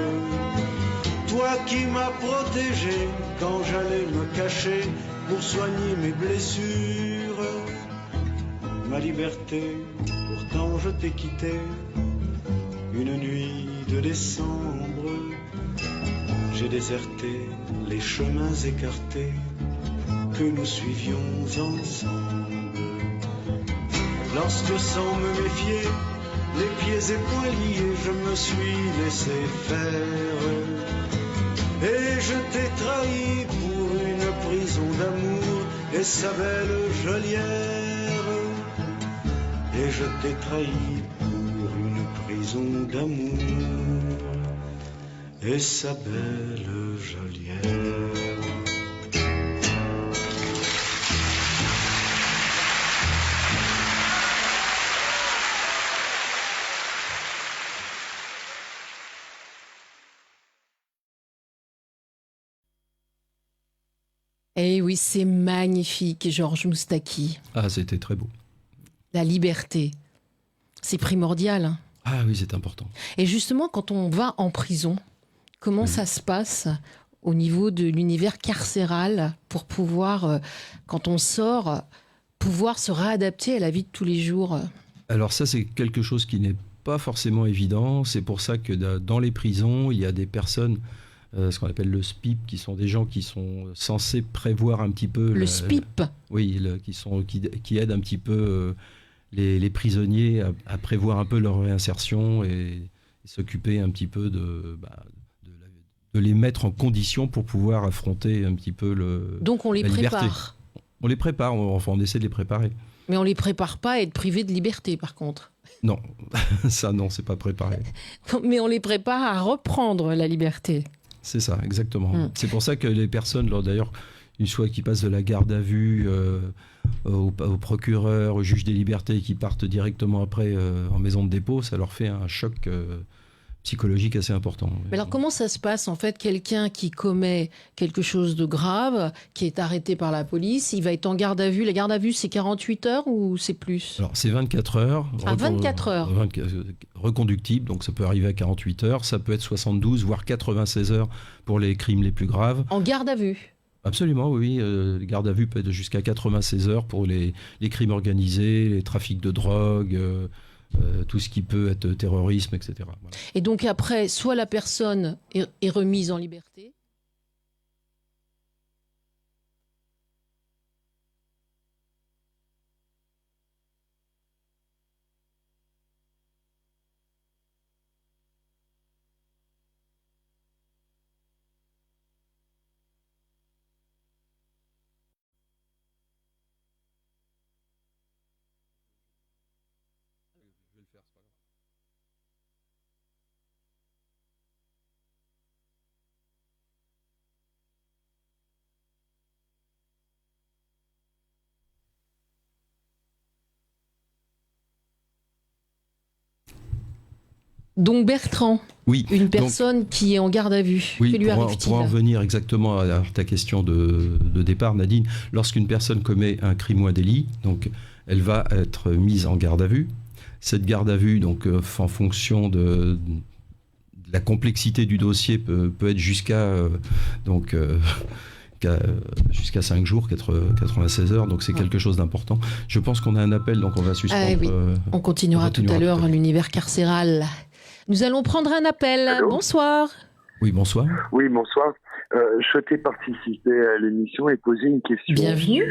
Toi qui m'as protégé quand j'allais me cacher pour soigner mes blessures. Ma liberté, pourtant je t'ai quitté une nuit de décembre. J'ai déserté les chemins écartés que nous suivions ensemble. Lorsque sans me méfier, les pieds et poings liés, je me suis laissé faire. Et je t'ai trahi pour une prison d'amour et sa belle geôlière. Et je t'ai trahi pour une prison d'amour et sa belle geôlière. Eh oui, c'est magnifique, Georges Moustaki. Ah, c'était très beau. La liberté, c'est primordial. Hein. Ah oui, c'est important. Et justement, quand on va en prison, comment ça se passe au niveau de l'univers carcéral pour pouvoir, quand on sort, pouvoir se réadapter à la vie de tous les jours? Alors ça, c'est quelque chose qui n'est pas forcément évident. C'est pour ça que dans les prisons, il y a des personnes... ce qu'on appelle le SPIP, qui sont des gens qui sont censés prévoir un petit peu... Le SPIP. Oui, qui aident un petit peu les prisonniers à prévoir un peu leur réinsertion et s'occuper un petit peu de les mettre en condition pour pouvoir affronter un petit peu Donc on les prépare. On les prépare, on essaie de les préparer. Mais on les prépare pas à être privés de liberté, par contre. Non, ça non, c'est pas préparé. Mais on les prépare à reprendre la liberté. C'est ça, exactement. C'est pour ça que les personnes, d'ailleurs, une fois qu'ils passent de la garde à vue au procureur, au juge des libertés, qui partent directement après en maison de dépôt, ça leur fait un choc psychologique assez important. Mais alors comment ça se passe en fait? Quelqu'un qui commet quelque chose de grave, qui est arrêté par la police, il va être en garde à vue. La garde à vue, c'est 48 heures ou c'est plus? Alors c'est 24 heures. Ah, 24 heures. Reconductible, donc ça peut arriver à 48 heures. Ça peut être 72, voire 96 heures pour les crimes les plus graves. En garde à vue? Absolument, oui. Les gardes à vue peut être jusqu'à 96 heures pour les crimes organisés, les trafics de drogue... tout ce qui peut être terrorisme, etc. Voilà. Et donc après, soit la personne est remise en liberté, donc Bertrand, oui, une personne qui est en garde à vue, oui, que lui arrive-t-il? Pour en revenir exactement à ta question de départ, Nadine, lorsqu'une personne commet un crime ou un délit, donc elle va être mise en garde à vue. Cette garde à vue, donc en fonction de la complexité du dossier, peut être jusqu'à 5 jours, 96 heures, donc c'est quelque chose d'important. Je pense qu'on a un appel, donc on va suspendre. Ah, oui. On continuera tout à l'heure l'univers carcéral. Nous allons prendre un appel. Allô? Bonsoir. Oui, bonsoir. Oui, bonsoir. Je souhaitais participer à l'émission et poser une question. Bienvenue.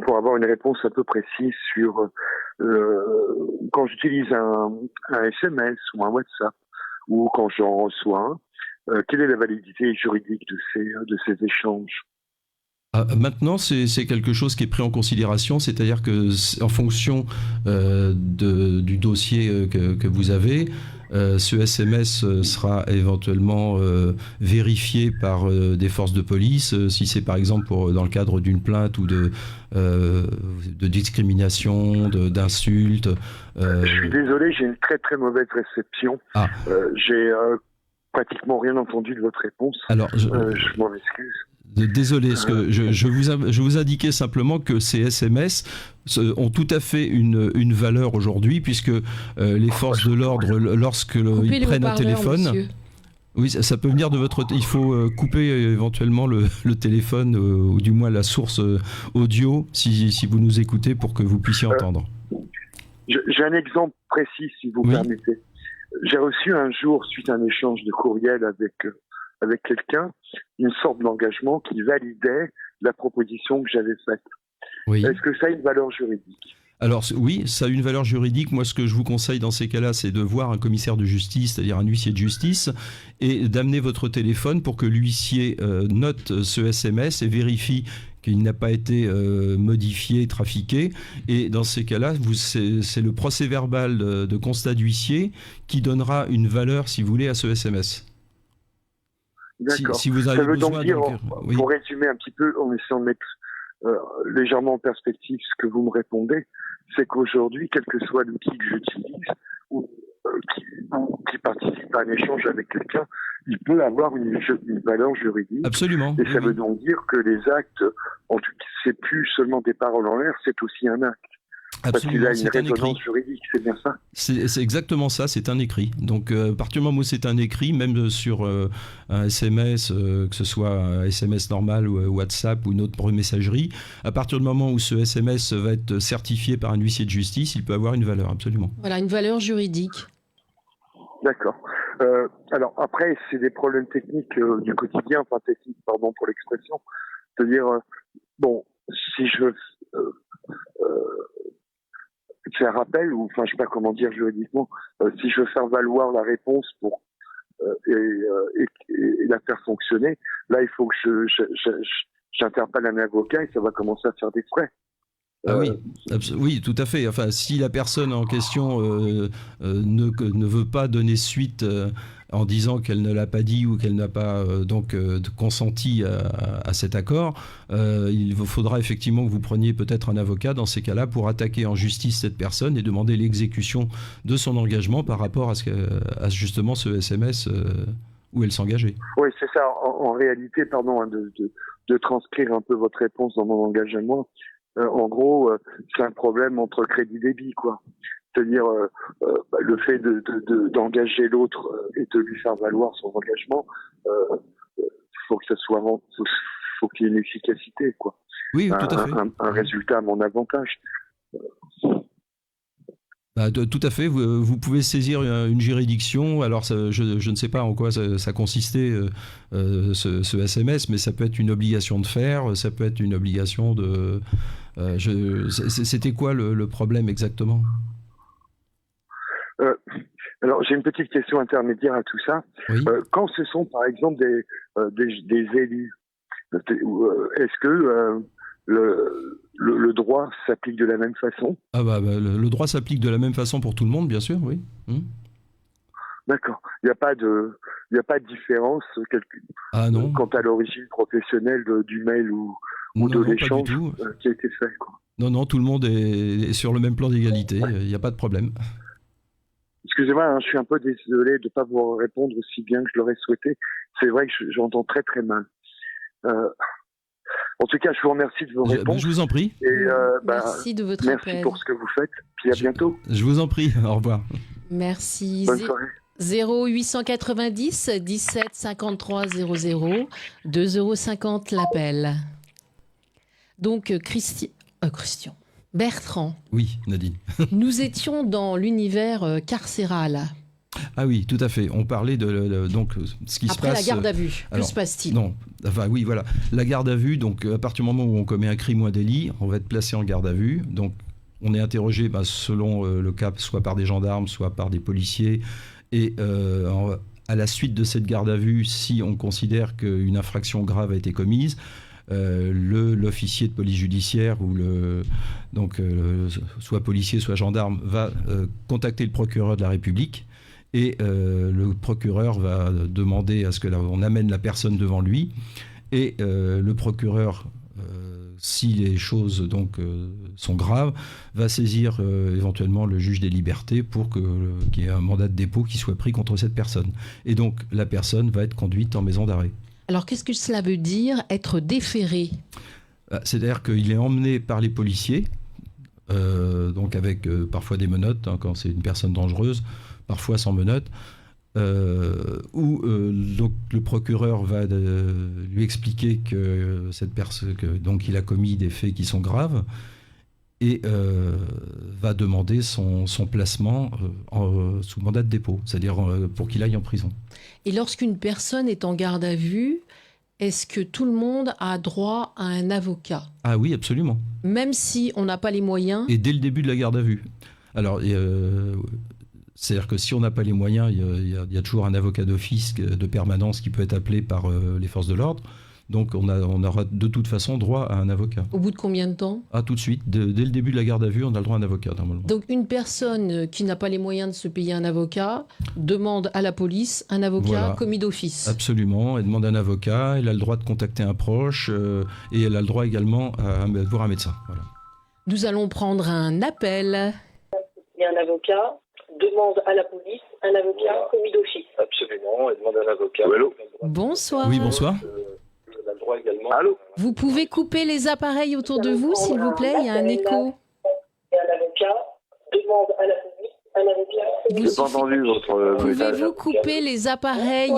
pour avoir une réponse un peu précise sur quand j'utilise un SMS ou un WhatsApp ou quand j'en reçois un, quelle est la validité juridique de ces échanges? Maintenant, c'est quelque chose qui est pris en considération, c'est-à-dire que en fonction du dossier que vous avez, ce SMS sera éventuellement vérifié par des forces de police, si c'est par exemple dans le cadre d'une plainte ou de discrimination, d'insultes. Je suis désolé, j'ai une très très mauvaise réception. J'ai pratiquement rien entendu de votre réponse. Alors, je m'en excuse. Désolé, je vous indiquais simplement que ces SMS ont tout à fait une valeur aujourd'hui, puisque les forces de l'ordre, lorsqu'ils prennent un téléphone... Monsieur. Oui, ça peut venir de votre... Il faut couper éventuellement le téléphone, ou du moins la source audio, si vous nous écoutez, pour que vous puissiez entendre. J'ai un exemple précis, si vous permettez. J'ai reçu un jour, suite à un échange de courriel avec quelqu'un, une sorte d'engagement qui validait la proposition que j'avais faite. Oui. Est-ce que ça a une valeur juridique? Alors oui, ça a une valeur juridique. Moi, ce que je vous conseille dans ces cas-là, c'est de voir un commissaire de justice, c'est-à-dire un huissier de justice, et d'amener votre téléphone pour que l'huissier note ce SMS et vérifie qu'il n'a pas été modifié, trafiqué. Et dans ces cas-là, c'est le procès-verbal de constat d'huissier qui donnera une valeur, si vous voulez, à ce SMS. D'accord. Si vous avez ça veut besoin, donc dire, oui. Pour résumer un petit peu, en essayant de mettre légèrement en perspective ce que vous me répondez, c'est qu'aujourd'hui, quel que soit l'outil que j'utilise ou qui participe à un échange avec quelqu'un, il peut avoir une valeur juridique. Absolument. Et ça veut donc dire que les actes, c'est plus seulement des paroles en l'air, c'est aussi un acte. Absolument, parce qu'il a une résonance juridique, c'est bien ça? C'est exactement ça, c'est un écrit. Donc, à partir du moment où c'est un écrit, même sur un SMS, que ce soit un SMS normal ou WhatsApp ou une autre messagerie, à partir du moment où ce SMS va être certifié par un huissier de justice, il peut avoir une valeur, absolument. Voilà, une valeur juridique. D'accord. Alors après, c'est des problèmes techniques du quotidien, enfin techniques, pardon pour l'expression. C'est-à-dire, si je faire appel, ou enfin je sais pas comment dire juridiquement, si je veux faire valoir la réponse pour et la faire fonctionner, là il faut que j'interpelle un avocat et ça va commencer à faire des frais. Oui, tout à fait. Enfin, si la personne en question ne veut pas donner suite en disant qu'elle ne l'a pas dit ou qu'elle n'a pas consenti à cet accord, il vous faudra effectivement que vous preniez peut-être un avocat dans ces cas-là pour attaquer en justice cette personne et demander l'exécution de son engagement par rapport à justement ce SMS où elle s'engageait. Oui, c'est ça. En réalité, pardon, de transcrire un peu votre réponse dans mon engagement. En gros, c'est un problème entre crédit débit, quoi. C'est-à-dire le fait d'engager l'autre et de lui faire valoir son engagement, faut que ça soit, faut qu'il y ait une efficacité, quoi. Oui, tout à fait. Un résultat à mon avantage. Tout à fait. Vous pouvez saisir une juridiction. Alors, je ne sais pas en quoi ça consistait, ce SMS, mais ça peut être une obligation de faire, ça peut être une obligation de... C'était quoi le problème exactement? Alors, j'ai une petite question intermédiaire à tout ça. Oui. Quand ce sont, par exemple, des élus, est-ce que le droit s'applique de la même façon? Le droit s'applique de la même façon pour tout le monde, bien sûr, oui. D'accord. Il n'y a pas de différence non. quant à l'origine professionnelle du mail ou de l'échange qui a été fait, quoi. Non, tout le monde est sur le même plan d'égalité, il n'y a pas de problème. Excusez-moi, je suis un peu désolé de ne pas vous répondre aussi bien que je l'aurais souhaité. C'est vrai que j'entends très très mal. En tout cas, je vous remercie de vos réponses. Je vous en prie. Et, merci de votre appel. Merci pour ce que vous faites. Puis à bientôt. Je vous en prie. Au revoir. Merci. Bonne soirée. 0890 17 53 00 2,50 € l'appel. Donc Christian. Bertrand. Oui, Nadine. Nous étions dans l'univers carcéral. Ah oui, tout à fait. On parlait de donc ce qui se passe... Après la garde à vue, que se passe-t-il? Non, enfin oui, voilà. La garde à vue, donc à partir du moment où on commet un crime ou un délit, on va être placé en garde à vue. Donc on est interrogé selon le cas, soit par des gendarmes, soit par des policiers. Et à la suite de cette garde à vue, si on considère qu'une infraction grave a été commise, l'officier de police judiciaire ou soit policier, soit gendarme va contacter le procureur de la République. Et le procureur va demander à ce qu'on amène la personne devant lui. Et le procureur, si les choses sont graves, va saisir éventuellement le juge des libertés pour qu'il y ait un mandat de dépôt qui soit pris contre cette personne. Et donc la personne va être conduite en maison d'arrêt. Alors qu'est-ce que cela veut dire, être déféré? C'est-à-dire qu'il est emmené par les policiers, donc avec parfois des menottes, quand c'est une personne dangereuse, parfois sans menottes, où donc le procureur va lui expliquer que cette personne, donc il a commis des faits qui sont graves, et va demander son placement sous mandat de dépôt, c'est-à-dire pour qu'il aille en prison. Et lorsqu'une personne est en garde à vue, est-ce que tout le monde a droit à un avocat? Ah oui, absolument. Même si on n'a pas les moyens? Et dès le début de la garde à vue. Alors, c'est-à-dire que si on n'a pas les moyens, il y a toujours un avocat d'office de permanence qui peut être appelé par les forces de l'ordre. Donc on aura de toute façon droit à un avocat. Au bout de combien de temps? Ah, tout de suite. Dès le début de la garde à vue, on a le droit à un avocat, normalement. Donc une personne qui n'a pas les moyens de se payer un avocat demande à la police un avocat commis d'office. Absolument. Elle demande un avocat, elle a le droit de contacter un proche et elle a le droit également à voir un médecin. Voilà. Nous allons prendre un appel. Il y a un avocat, demande à la police un avocat commis d'office. Absolument, elle demande un avocat. Allô. Bonsoir. Oui, bonsoir. Allô. Vous pouvez couper les appareils autour de vous, s'il vous plaît, il y a un écho. Il y a un avocat, demande à la police un avocat. J'ai pas entendu votre message. Pouvez-vous couper les appareils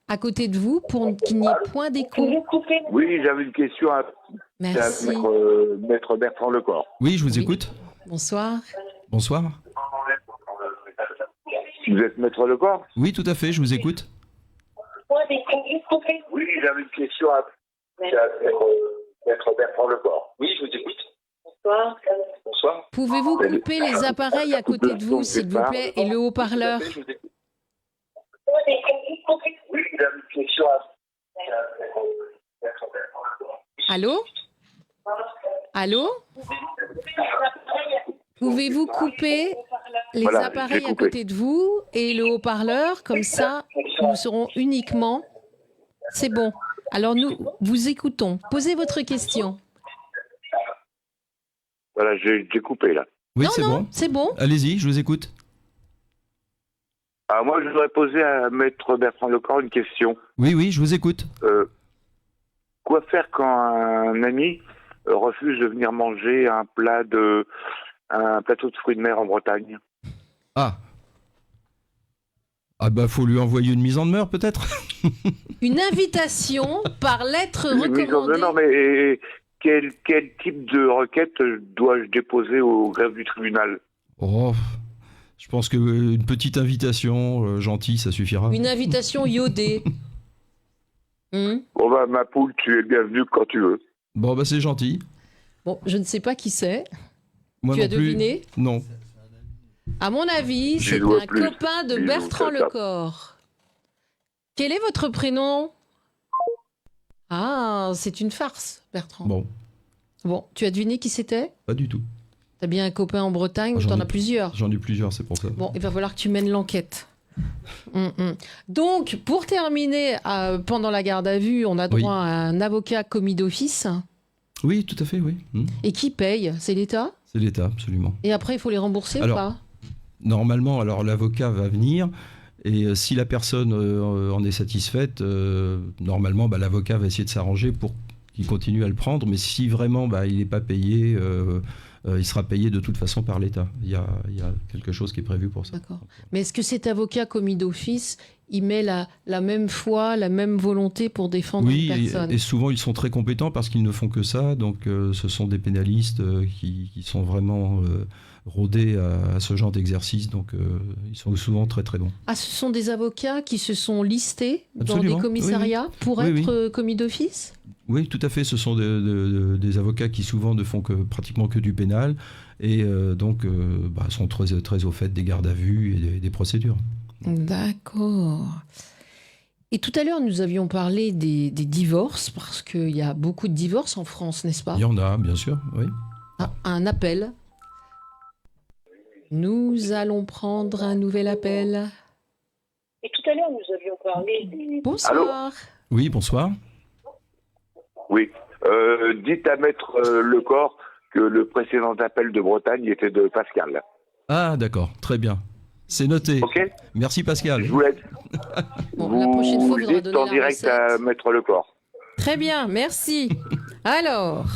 à côté de vous pour qu'il n'y ait point d'écho? Oui, j'avais une question à Merci. Maître Bertrand Lecor. Oui, je vous écoute. Bonsoir. Bonsoir. Vous êtes Maître Lecor? Oui, tout à fait, je vous écoute. Oui, j'avais une question à Maître Bertrand Lecor. Oui, je vous écoute. Bonsoir. Bonsoir. Pouvez-vous couper les appareils à côté de vous, s'il vous plaît, et le haut-parleur? Oui, j'avais une question à Allô? Allô? Pouvez-vous couper les appareils à côté de vous et le haut-parleur? Comme ça, nous serons uniquement... C'est bon. Alors nous vous écoutons. Posez votre question. Voilà, j'ai coupé là. Oui, non, c'est bon. C'est bon. Allez-y, je vous écoute. Ah, moi, je voudrais poser à Maître Bertrand Lecor une question. Oui, je vous écoute. Quoi faire quand un ami refuse de venir manger un plateau de fruits de mer en Bretagne? Ah bah, faut lui envoyer une mise en demeure, peut-être. Une invitation par lettre Une mise en recommandée. demeure, mais quel type de requête dois-je déposer au greffe du tribunal? Oh, je pense qu'une petite invitation gentille, ça suffira. Une invitation iodée. Bon bah, ma poule, tu es bienvenue quand tu veux. Bon, bah c'est gentil. Bon, je ne sais pas qui c'est. Moi Tu non as plus. deviné? Non. À mon avis, c'est un copain de Bertrand Lecor. Quel est votre prénom? Ah, c'est une farce, Bertrand. Bon, tu as deviné qui c'était? Pas du tout. T'as bien un copain en Bretagne, ou t'en as plusieurs? J'en ai plusieurs, c'est pour ça. Bon, il va falloir que tu mènes l'enquête. Donc, pour terminer, pendant la garde à vue, on a droit à un avocat commis d'office. Oui, tout à fait, oui. Et qui paye? C'est l'État? C'est l'État, absolument. Et après, il faut les rembourser ou pas? Normalement, alors l'avocat va venir et si la personne en est satisfaite, normalement, l'avocat va essayer de s'arranger pour qu'il continue à le prendre. Mais si vraiment il n'est pas payé, il sera payé de toute façon par l'État. Il y a quelque chose qui est prévu pour ça. D'accord. Mais est-ce que cet avocat commis d'office, il met la même foi, la même volonté pour défendre une personne? Oui, et souvent ils sont très compétents parce qu'ils ne font que ça. Donc ce sont des pénalistes qui sont vraiment rôder à ce genre d'exercice, donc ils sont souvent très très bons. Ah, ce sont des avocats qui se sont listés Absolument. dans des commissariats pour Oui, être commis d'office ? Oui, tout à fait. Ce sont des avocats qui souvent ne font pratiquement que du pénal et donc sont très, très au fait des gardes à vue et des procédures. D'accord. Et tout à l'heure, nous avions parlé des divorces, parce qu'il y a beaucoup de divorces en France, n'est-ce pas ? Il y en a, bien sûr, oui. Ah, un appel. Nous allons prendre un nouvel appel. Et tout à l'heure, nous avions parlé des... Bonsoir. Allô ? Oui, bonsoir. Oui. Dites à Maître Lecor que le précédent appel de Bretagne était de Pascal. Ah, d'accord, très bien. C'est noté. Ok. Merci Pascal. Je vous laisse. Bon, la prochaine fois, il faudra dites donner en la direct recette. à Maître Lecor. Très bien, merci. Alors,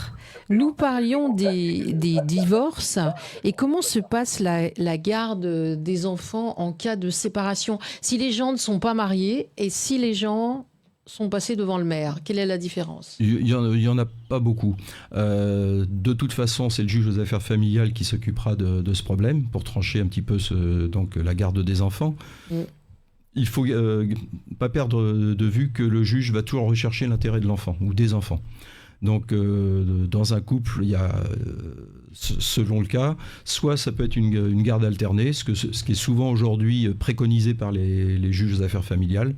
nous parlions des divorces et comment se passe la garde des enfants en cas de séparation. Si les gens ne sont pas mariés et si les gens sont passés devant le maire, quelle est la différence ? Il y en a pas beaucoup. De toute façon, c'est le juge aux affaires familiales qui s'occupera de ce problème pour trancher un petit peu donc la garde des enfants. Il faut pas perdre de vue que le juge va toujours rechercher l'intérêt de l'enfant ou des enfants. Donc, dans un couple, il y a, selon le cas, soit ça peut être une garde alternée, ce qui est souvent aujourd'hui préconisé par les juges aux affaires familiales.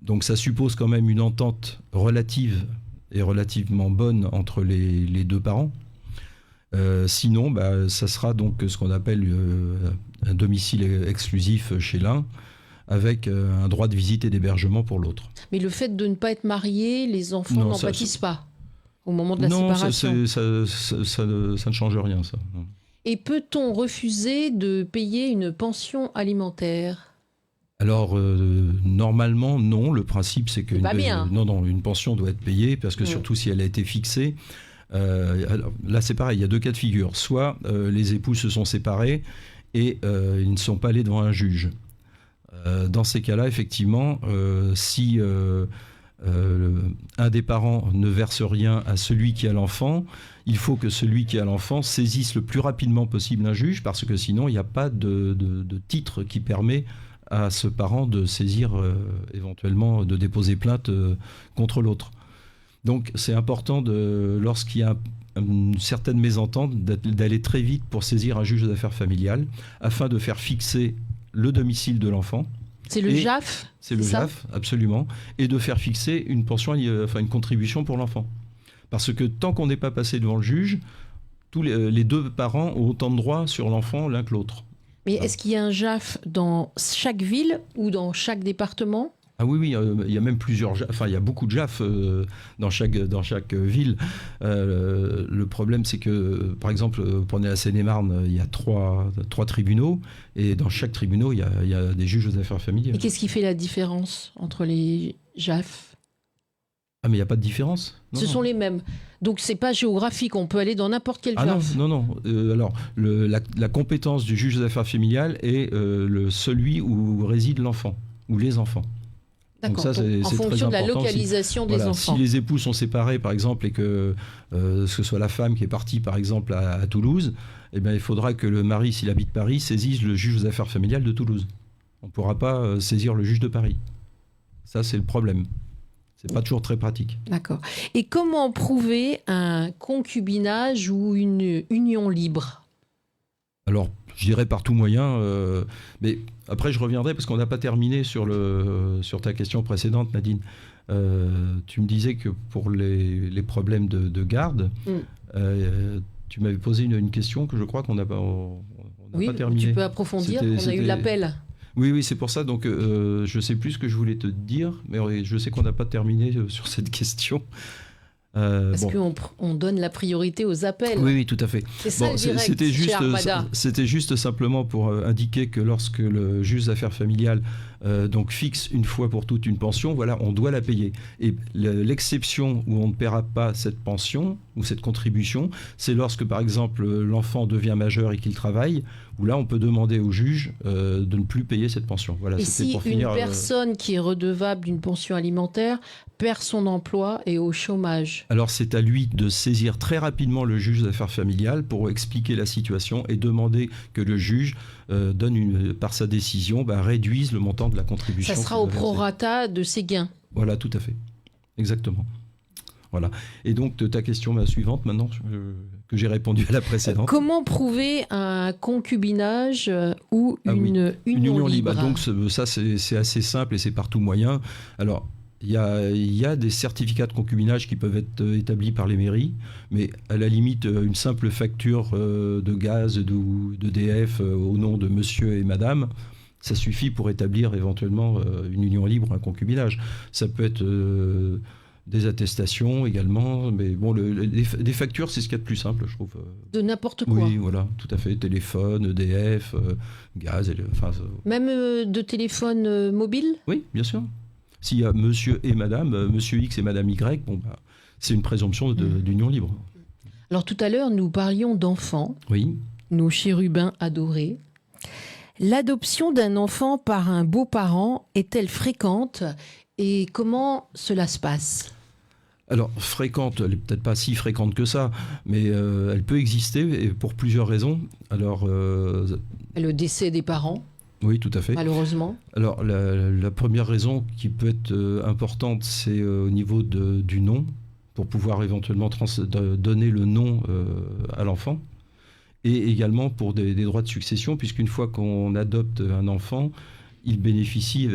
Donc, ça suppose quand même une entente relative et relativement bonne entre les deux parents. Sinon, ça sera donc ce qu'on appelle un domicile exclusif chez l'un, avec un droit de visite et d'hébergement pour l'autre. Mais le fait de ne pas être marié, les enfants n'en pâtissent pas au moment de la séparation. Non, ça ne change rien, ça. Et peut-on refuser de payer une pension alimentaire ? Alors, normalement, non. Le principe, c'est que une pension doit être payée, parce que surtout si elle a été fixée. Alors, là, c'est pareil, il y a deux cas de figure. Soit les époux se sont séparés et ils ne sont pas allés devant un juge. Dans ces cas-là, effectivement, si un des parents ne verse rien à celui qui a l'enfant, il faut que celui qui a l'enfant saisisse le plus rapidement possible un juge, parce que sinon, il n'y a pas de titre qui permet à ce parent de saisir, éventuellement, de déposer plainte contre l'autre. Donc, c'est important, lorsqu'il y a une certaine mésentente, d'aller très vite pour saisir un juge aux affaires familiales, afin de faire fixer le domicile de l'enfant. C'est le JAF ? C'est le JAF, absolument. Et de faire fixer une pension, une contribution pour l'enfant. Parce que tant qu'on n'est pas passé devant le juge, tous les deux parents ont autant de droits sur l'enfant l'un que l'autre. Mais est-ce qu'il y a un JAF dans chaque ville ou dans chaque département ? Ah oui, il y a même plusieurs JAF, il y a beaucoup de JAF dans chaque ville. Le problème, c'est que, par exemple, prenez la Seine-et-Marne, il y a trois tribunaux, et dans chaque tribunal, il y a des juges aux affaires familiales. Et qu'est-ce qui fait la différence entre les JAF ? Ah, mais il n'y a pas de différence. Ce sont les mêmes. Donc, c'est pas géographique, on peut aller dans n'importe quel JAF. Non. Alors, la compétence du juge aux affaires familiales est celui où réside l'enfant, ou les enfants. D'accord. Donc ça, c'est en fonction de la localisation des enfants. Si les époux sont séparés, par exemple, et que ce soit la femme qui est partie, par exemple, à Toulouse, eh bien, il faudra que le mari, s'il habite Paris, saisisse le juge aux affaires familiales de Toulouse. On ne pourra pas saisir le juge de Paris. Ça, c'est le problème. C'est pas toujours très pratique. D'accord. Et comment prouver un concubinage ou une union libre ? Alors, je dirais par tout moyen, mais après je reviendrai parce qu'on n'a pas terminé sur ta question précédente, Nadine. Tu me disais que pour les problèmes de garde, tu m'avais posé une question que je crois qu'on n'a pas terminée. Oui, tu peux approfondir, on a eu l'appel. Oui, c'est pour ça. Donc, je ne sais plus ce que je voulais te dire, mais je sais qu'on n'a pas terminé sur cette question. Parce qu'on donne la priorité aux appels. Oui, tout à fait. C'est ça le direct, c'était juste simplement pour indiquer que lorsque le juge des affaires familiales donc fixe une fois pour toutes une pension, voilà, on doit la payer. Et l'exception où on ne paiera pas cette pension ou cette contribution, c'est lorsque, par exemple, l'enfant devient majeur et qu'il travaille, où là, on peut demander au juge de ne plus payer cette pension. Voilà, et c'était si pour finir, une personne qui est redevable d'une pension alimentaire perd son emploi et est au chômage? Alors, c'est à lui de saisir très rapidement le juge des affaires familiales pour expliquer la situation et demander que le juge par sa décision, réduise le montant de la contribution. Ça sera au prorata de ses gains. Voilà, tout à fait. Exactement. Voilà. Et donc, ta question suivante, maintenant, que j'ai répondu à la précédente. Comment prouver un concubinage ou une union libre? Donc, ça, c'est assez simple et c'est par tout moyen. Alors, il y a des certificats de concubinage qui peuvent être établis par les mairies, mais à la limite, une simple facture de gaz ou d'EDF au nom de monsieur et madame, ça suffit pour établir éventuellement une union libre, un concubinage. Ça peut être des attestations également, mais bon, des factures, c'est ce qu'il y a de plus simple, je trouve. De n'importe quoi. Oui, voilà, tout à fait. Téléphone, EDF, gaz, même de téléphone mobile? Oui, bien sûr. S'il y a monsieur et madame, monsieur X et madame Y, c'est une présomption d'union libre. Alors tout à l'heure, nous parlions d'enfants, oui. Nos chérubins adorés. L'adoption d'un enfant par un beau-parent est-elle fréquente et comment cela se passe? Alors, fréquente, elle n'est peut-être pas si fréquente que ça, mais elle peut exister et pour plusieurs raisons. Alors, le décès des parents? Oui, tout à fait. Malheureusement. Alors, la première raison qui peut être importante, c'est au niveau du nom, pour pouvoir éventuellement donner le nom à l'enfant. Et également pour des droits de succession, puisqu'une fois qu'on adopte un enfant, il bénéficie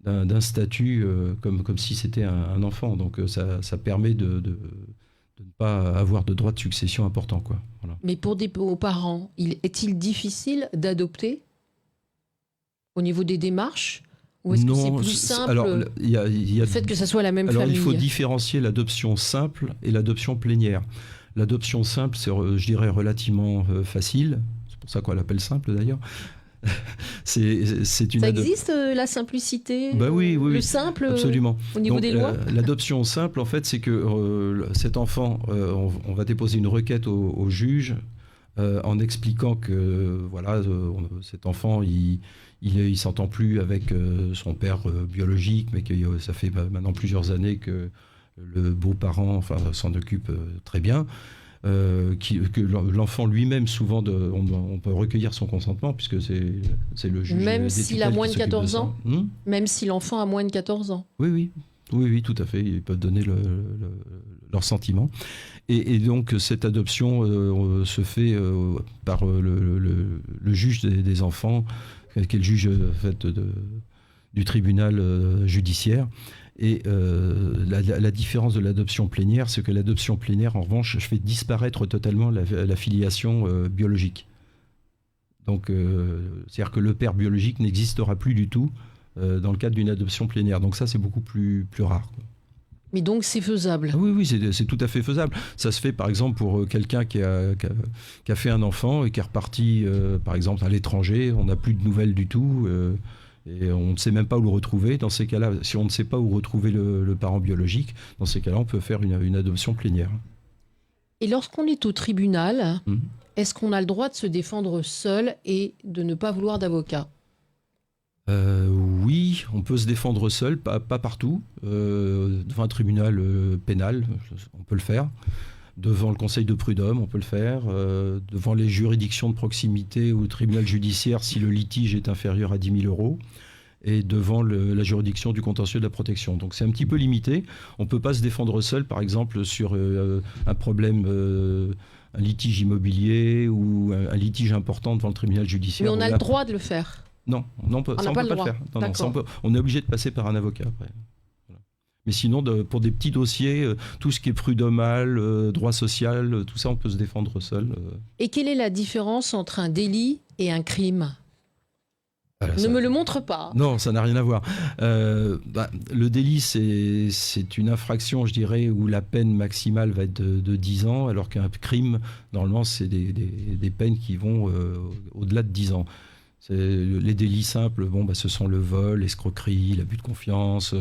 d'un statut comme si c'était un enfant. Donc ça permet de ne pas avoir de droits de succession importants, quoi. Voilà. Mais pour des parents, est-il difficile d'adopter au niveau des démarches? Ou est-ce que c'est plus simple, alors, y a le fait que ça soit la même famille? Il faut différencier l'adoption simple et l'adoption plénière. L'adoption simple, c'est, je dirais, relativement facile. C'est pour ça qu'on l'appelle simple, d'ailleurs. Ça existe, la simplicité? Oui, le simple, absolument. Au niveau des lois? L'adoption simple, en fait, c'est que cet enfant, on va déposer une requête au juge en expliquant que cet enfant, il s'entend plus avec son père biologique, mais que ça fait maintenant plusieurs années que le beau-parent s'en occupe très bien, que l'enfant lui-même, souvent, on peut recueillir son consentement, puisque c'est le juge. Même s'il a moins de 14 ans Même si l'enfant a moins de 14 ans? Oui, tout à fait. Ils peuvent donner leurs sentiments. Et donc, cette adoption se fait par le juge des enfants, qui est le juge du tribunal judiciaire. Et la différence de l'adoption plénière, c'est que l'adoption plénière, en revanche, fait disparaître totalement la filiation biologique. Donc, c'est-à-dire que le père biologique n'existera plus du tout dans le cadre d'une adoption plénière. Donc ça, c'est beaucoup plus rare, quoi. Mais donc c'est faisable? Oui, c'est tout à fait faisable. Ça se fait par exemple pour quelqu'un qui a fait un enfant et qui est reparti, par exemple, à l'étranger, on n'a plus de nouvelles du tout. Et on ne sait même pas où le retrouver. Dans ces cas-là, si on ne sait pas où retrouver le parent biologique, dans ces cas-là, on peut faire une adoption plénière. Et lorsqu'on est au tribunal, est-ce qu'on a le droit de se défendre seul et de ne pas vouloir d'avocat? Oui, on peut se défendre seul, pas partout. Devant un tribunal pénal, on peut le faire. Devant le conseil de prud'homme, on peut le faire. Devant les juridictions de proximité ou le tribunal judiciaire, si le litige est inférieur à 10 000 euros. Et devant la juridiction du contentieux de la protection. Donc c'est un petit peu limité. On ne peut pas se défendre seul, par exemple, sur un problème, un litige immobilier ou un litige important devant le tribunal judiciaire. Mais on a le droit de le faire? Non, on ne peut pas le faire. On est obligé de passer par un avocat après. Voilà. Mais sinon, pour des petits dossiers, tout ce qui est prud'homal, droit social, tout ça, on peut se défendre seul. Et quelle est la différence entre un délit et un crime? Ne me le montre pas. Non, ça n'a rien à voir. Le délit, c'est une infraction, je dirais, où la peine maximale va être de 10 ans, alors qu'un crime, normalement, c'est des peines qui vont au-delà de 10 ans. Les délits simples, ce sont le vol, l'escroquerie, l'abus de confiance.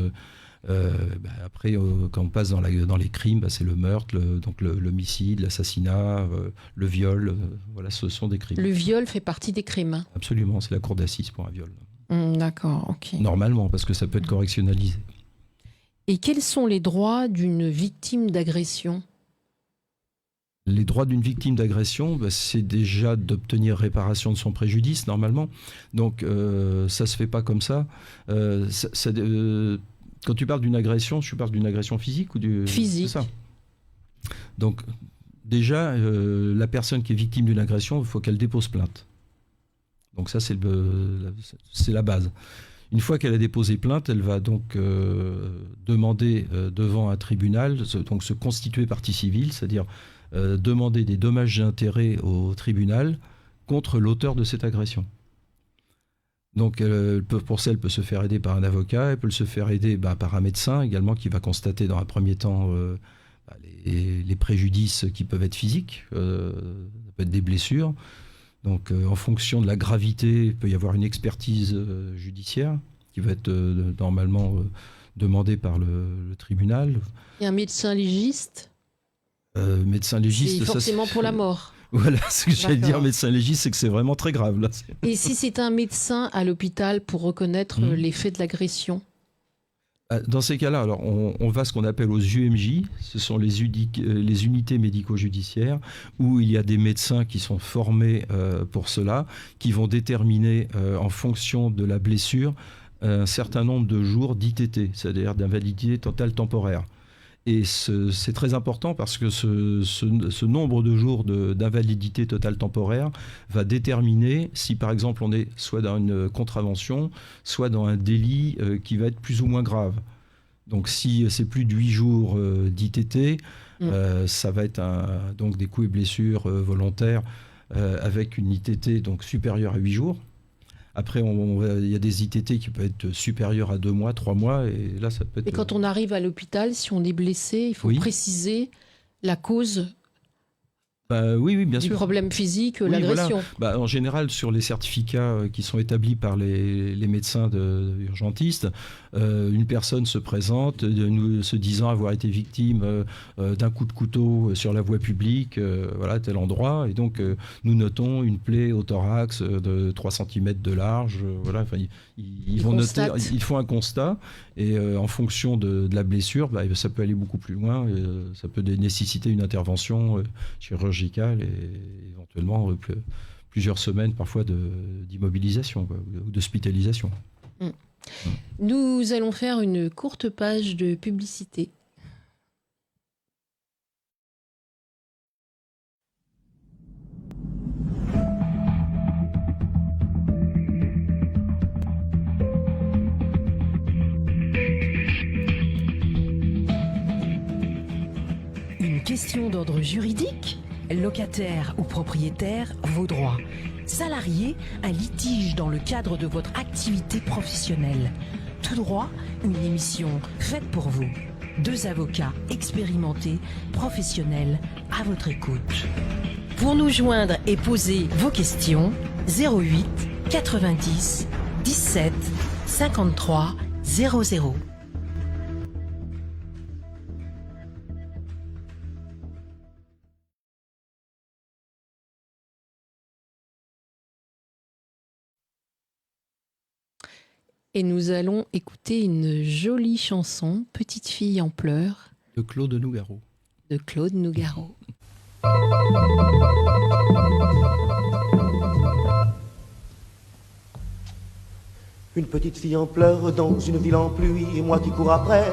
Après, quand on passe dans les crimes, c'est le meurtre, l'homicide, l'assassinat, le viol. Voilà, ce sont des crimes. Le viol fait partie des crimes. Absolument, c'est la cour d'assises pour un viol. D'accord, ok. Normalement, parce que ça peut être correctionnalisé. Et quels sont les droits d'une victime d'agression ? Les droits d'une victime d'agression, c'est déjà d'obtenir réparation de son préjudice, normalement. Donc, ça se fait pas comme ça. Quand tu parles d'une agression, tu parles d'une agression physique ou du... Physique. C'est ça. Donc, déjà, la personne qui est victime d'une agression, il faut qu'elle dépose plainte. Donc ça, c'est la base. Une fois qu'elle a déposé plainte, elle va donc demander devant un tribunal, donc se constituer partie civile, c'est-à-dire demander des dommages et intérêts au tribunal contre l'auteur de cette agression. Donc pour ça, elle peut se faire aider par un avocat, elle peut se faire aider par un médecin également qui va constater dans un premier temps les préjudices qui peuvent être physiques, ça peut être des blessures. Donc en fonction de la gravité, il peut y avoir une expertise judiciaire qui va être normalement demandée par le tribunal. Et un médecin légiste Médecin légiste, c'est forcément pour la mort. Voilà, ce que j'allais dire, médecin légiste, c'est que c'est vraiment très grave. Là. Et si c'est un médecin à l'hôpital pour reconnaître les faits de l'agression ? Dans ces cas-là, alors on va ce qu'on appelle aux UMJ, ce sont les unités médico-judiciaires, où il y a des médecins qui sont formés pour cela, qui vont déterminer en fonction de la blessure un certain nombre de jours d'ITT, c'est-à-dire d'invalidité totale temporaire. Et c'est très important parce que ce nombre de jours d'invalidité totale temporaire va déterminer si, par exemple, on est soit dans une contravention, soit dans un délit qui va être plus ou moins grave. Donc, si c'est plus de 8 jours d'ITT, ça va être donc des coups et blessures volontaires avec une ITT donc supérieure à 8 jours. Après, il y a des ITT qui peuvent être supérieurs à 2 mois, 3 mois, et là, ça peut être... Et quand on arrive à l'hôpital, si on est blessé, il faut préciser la cause oui, bien du sûr. problème physique, l'agression. Voilà. En général, sur les certificats qui sont établis par les médecins urgentistes, une personne se présente se disant avoir été victime d'un coup de couteau sur la voie publique, à tel endroit, et donc nous notons une plaie au thorax de 3 cm de large. Ils font un constat, et en fonction de la blessure, ça peut aller beaucoup plus loin, ça peut nécessiter une intervention chirurgicale et éventuellement plusieurs semaines parfois d'immobilisation ou d'hospitalisation. Nous allons faire une courte page de publicité. Une question d'ordre juridique ? Locataire ou propriétaire, vos droits. Salarié, un litige dans le cadre de votre activité professionnelle. Tout droit, une émission faite pour vous. 2 avocats expérimentés, professionnels, à votre écoute. Pour nous joindre et poser vos questions, 08 90 17 53 00. Et nous allons écouter une jolie chanson, Petite fille en pleurs. De Claude Nougaro. De Claude Nougaro. Une petite fille en pleurs dans une ville en pluie, et moi qui cours après.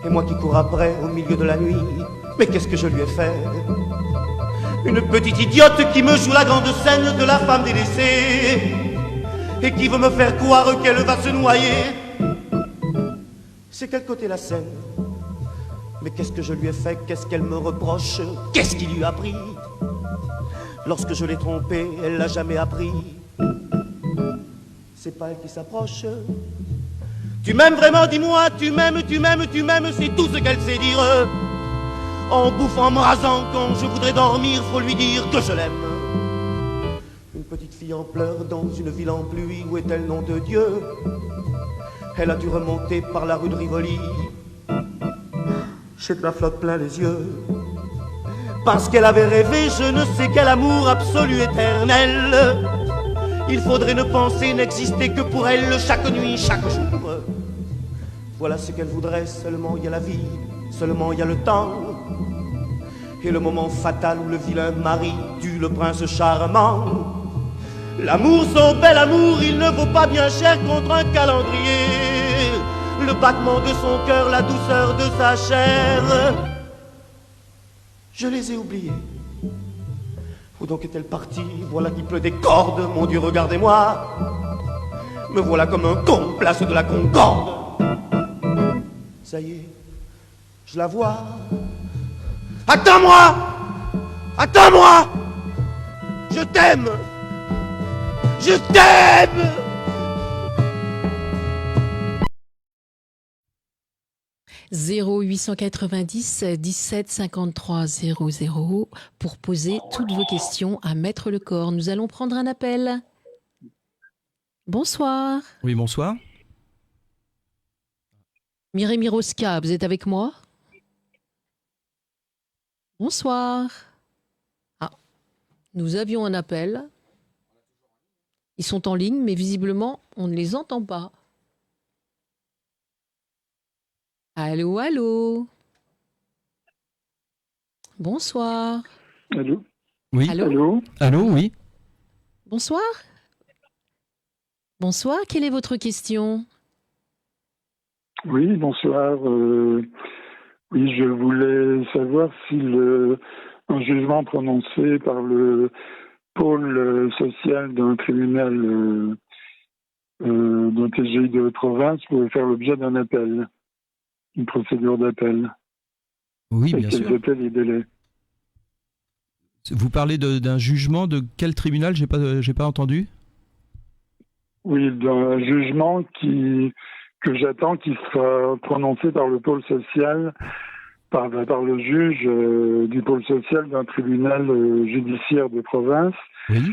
Et moi qui cours après au milieu de la nuit. Mais qu'est-ce que je lui ai fait? Une petite idiote qui me joue la grande scène de la femme délaissée. Et qui veut me faire croire qu'elle va se noyer. C'est quel côté la scène? Mais qu'est-ce que je lui ai fait? Qu'est-ce qu'elle me reproche? Qu'est-ce qui lui a pris? Lorsque je l'ai trompée, elle l'a jamais appris. C'est pas elle qui s'approche. Tu m'aimes vraiment, dis-moi, tu m'aimes, c'est tout ce qu'elle sait dire. En bouffant, en me rasant, quand je voudrais dormir, faut lui dire que je l'aime. Une petite fille fille en pleurs dans une ville en pluie, où est-elle, nom de Dieu? Elle a dû remonter par la rue de Rivoli. J'ai de la flotte plein les yeux, parce qu'elle avait rêvé je ne sais quel amour absolu éternel. Il faudrait ne penser, n'exister que pour elle, chaque nuit, chaque jour. Voilà ce qu'elle voudrait, seulement il y a la vie, seulement il y a le temps. Et le moment fatal où le vilain mari tue le prince charmant. L'amour, son bel amour, il ne vaut pas bien cher contre un calendrier. Le battement de son cœur, la douceur de sa chair, je les ai oubliés. Où donc est-elle partie? Voilà qui pleut des cordes, mon Dieu, regardez-moi. Me voilà comme un con, place de la Concorde. Ça y est, je la vois. Attends-moi! Attends-moi! Je t'aime! Je t'aime! « 0890 17 53 00 pour poser toutes vos questions à Maître Lecor. Nous allons prendre un appel. Bonsoir. Oui, bonsoir. Mireille Miroska, vous êtes avec moi? Bonsoir. Ah, nous avions un appel. Ils sont en ligne, mais visiblement, on ne les entend pas. Allô, allô. Bonsoir. Allô. Oui. Allô. Allô, oui. Bonsoir. Bonsoir, quelle est votre question? Oui, bonsoir. Oui, je voulais savoir si un jugement prononcé par le pôle social d'un tribunal d'un TGI de province pouvait faire l'objet d'un appel, une procédure d'appel. Oui, bien sûr. Quels étaient les délais? Vous parlez d'un jugement de quel tribunal? J'ai pas entendu. Oui, d'un jugement que j'attends qui sera prononcé par le pôle social, par le juge du pôle social d'un tribunal judiciaire de province. Oui.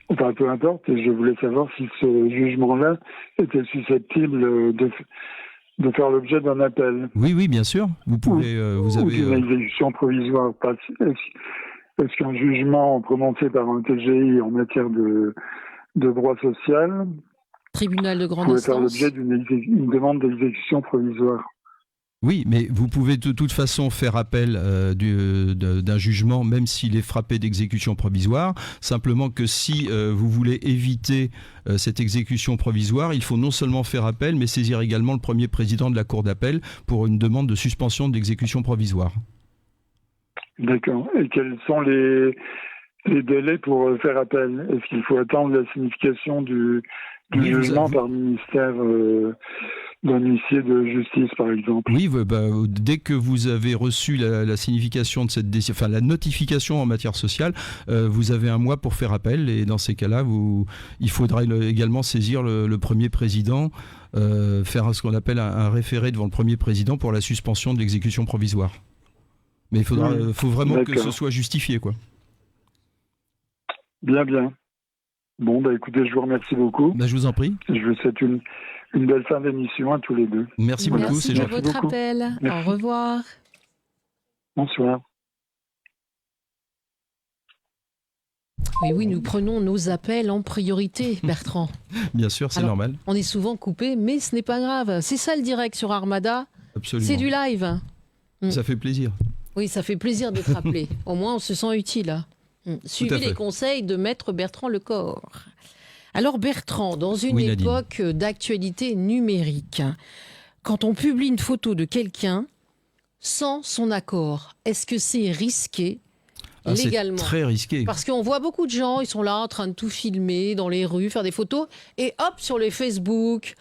Enfin, peu importe, et je voulais savoir si ce jugement-là était susceptible de faire l'objet d'un appel. Oui, oui, bien sûr. Vous pouvez, vous avez ou d'une exécution provisoire. Est-ce qu'un jugement prononcé par un TGI en matière de droit social tribunal de grande pouvait faire instance l'objet d'une demande d'exécution provisoire? Oui, mais vous pouvez de toute façon faire appel d'un jugement, même s'il est frappé d'exécution provisoire. Simplement que si vous voulez éviter cette exécution provisoire, il faut non seulement faire appel, mais saisir également le premier président de la Cour d'appel pour une demande de suspension de l'exécution provisoire. D'accord. Et quels sont les délais pour faire appel? Est-ce qu'il faut attendre la signification du jugement par le ministère d'un huissier de justice, par exemple? Oui, dès que vous avez reçu la signification de cette décision, enfin la notification en matière sociale, vous avez un mois pour faire appel, et dans ces cas-là, il faudra également saisir le premier président, faire ce qu'on appelle un référé devant le premier président pour la suspension de l'exécution provisoire. Mais il faut vraiment que ce soit justifié, quoi. Bien, bien. Bon, écoutez, je vous remercie beaucoup. Je vous en prie. Je vous souhaite une belle fin d'émission à tous les deux. Merci beaucoup, c'est gentil. Merci pour votre appel. Merci. Au revoir. Bonsoir. Oui, nous prenons nos appels en priorité, Bertrand. Bien sûr, c'est normal. On est souvent coupé, mais ce n'est pas grave. C'est ça le direct sur Armada. Absolument. C'est du live. Ça fait plaisir. Oui, ça fait plaisir d'être appelé. Au moins, on se sent utile. Suivez les conseils de Maître Bertrand Lecor. Alors Bertrand, dans une époque d'actualité numérique, quand on publie une photo de quelqu'un sans son accord, est-ce que c'est risqué légalement? C'est très risqué. Parce qu'on voit beaucoup de gens, ils sont là en train de tout filmer dans les rues, faire des photos, et hop, sur les Facebook,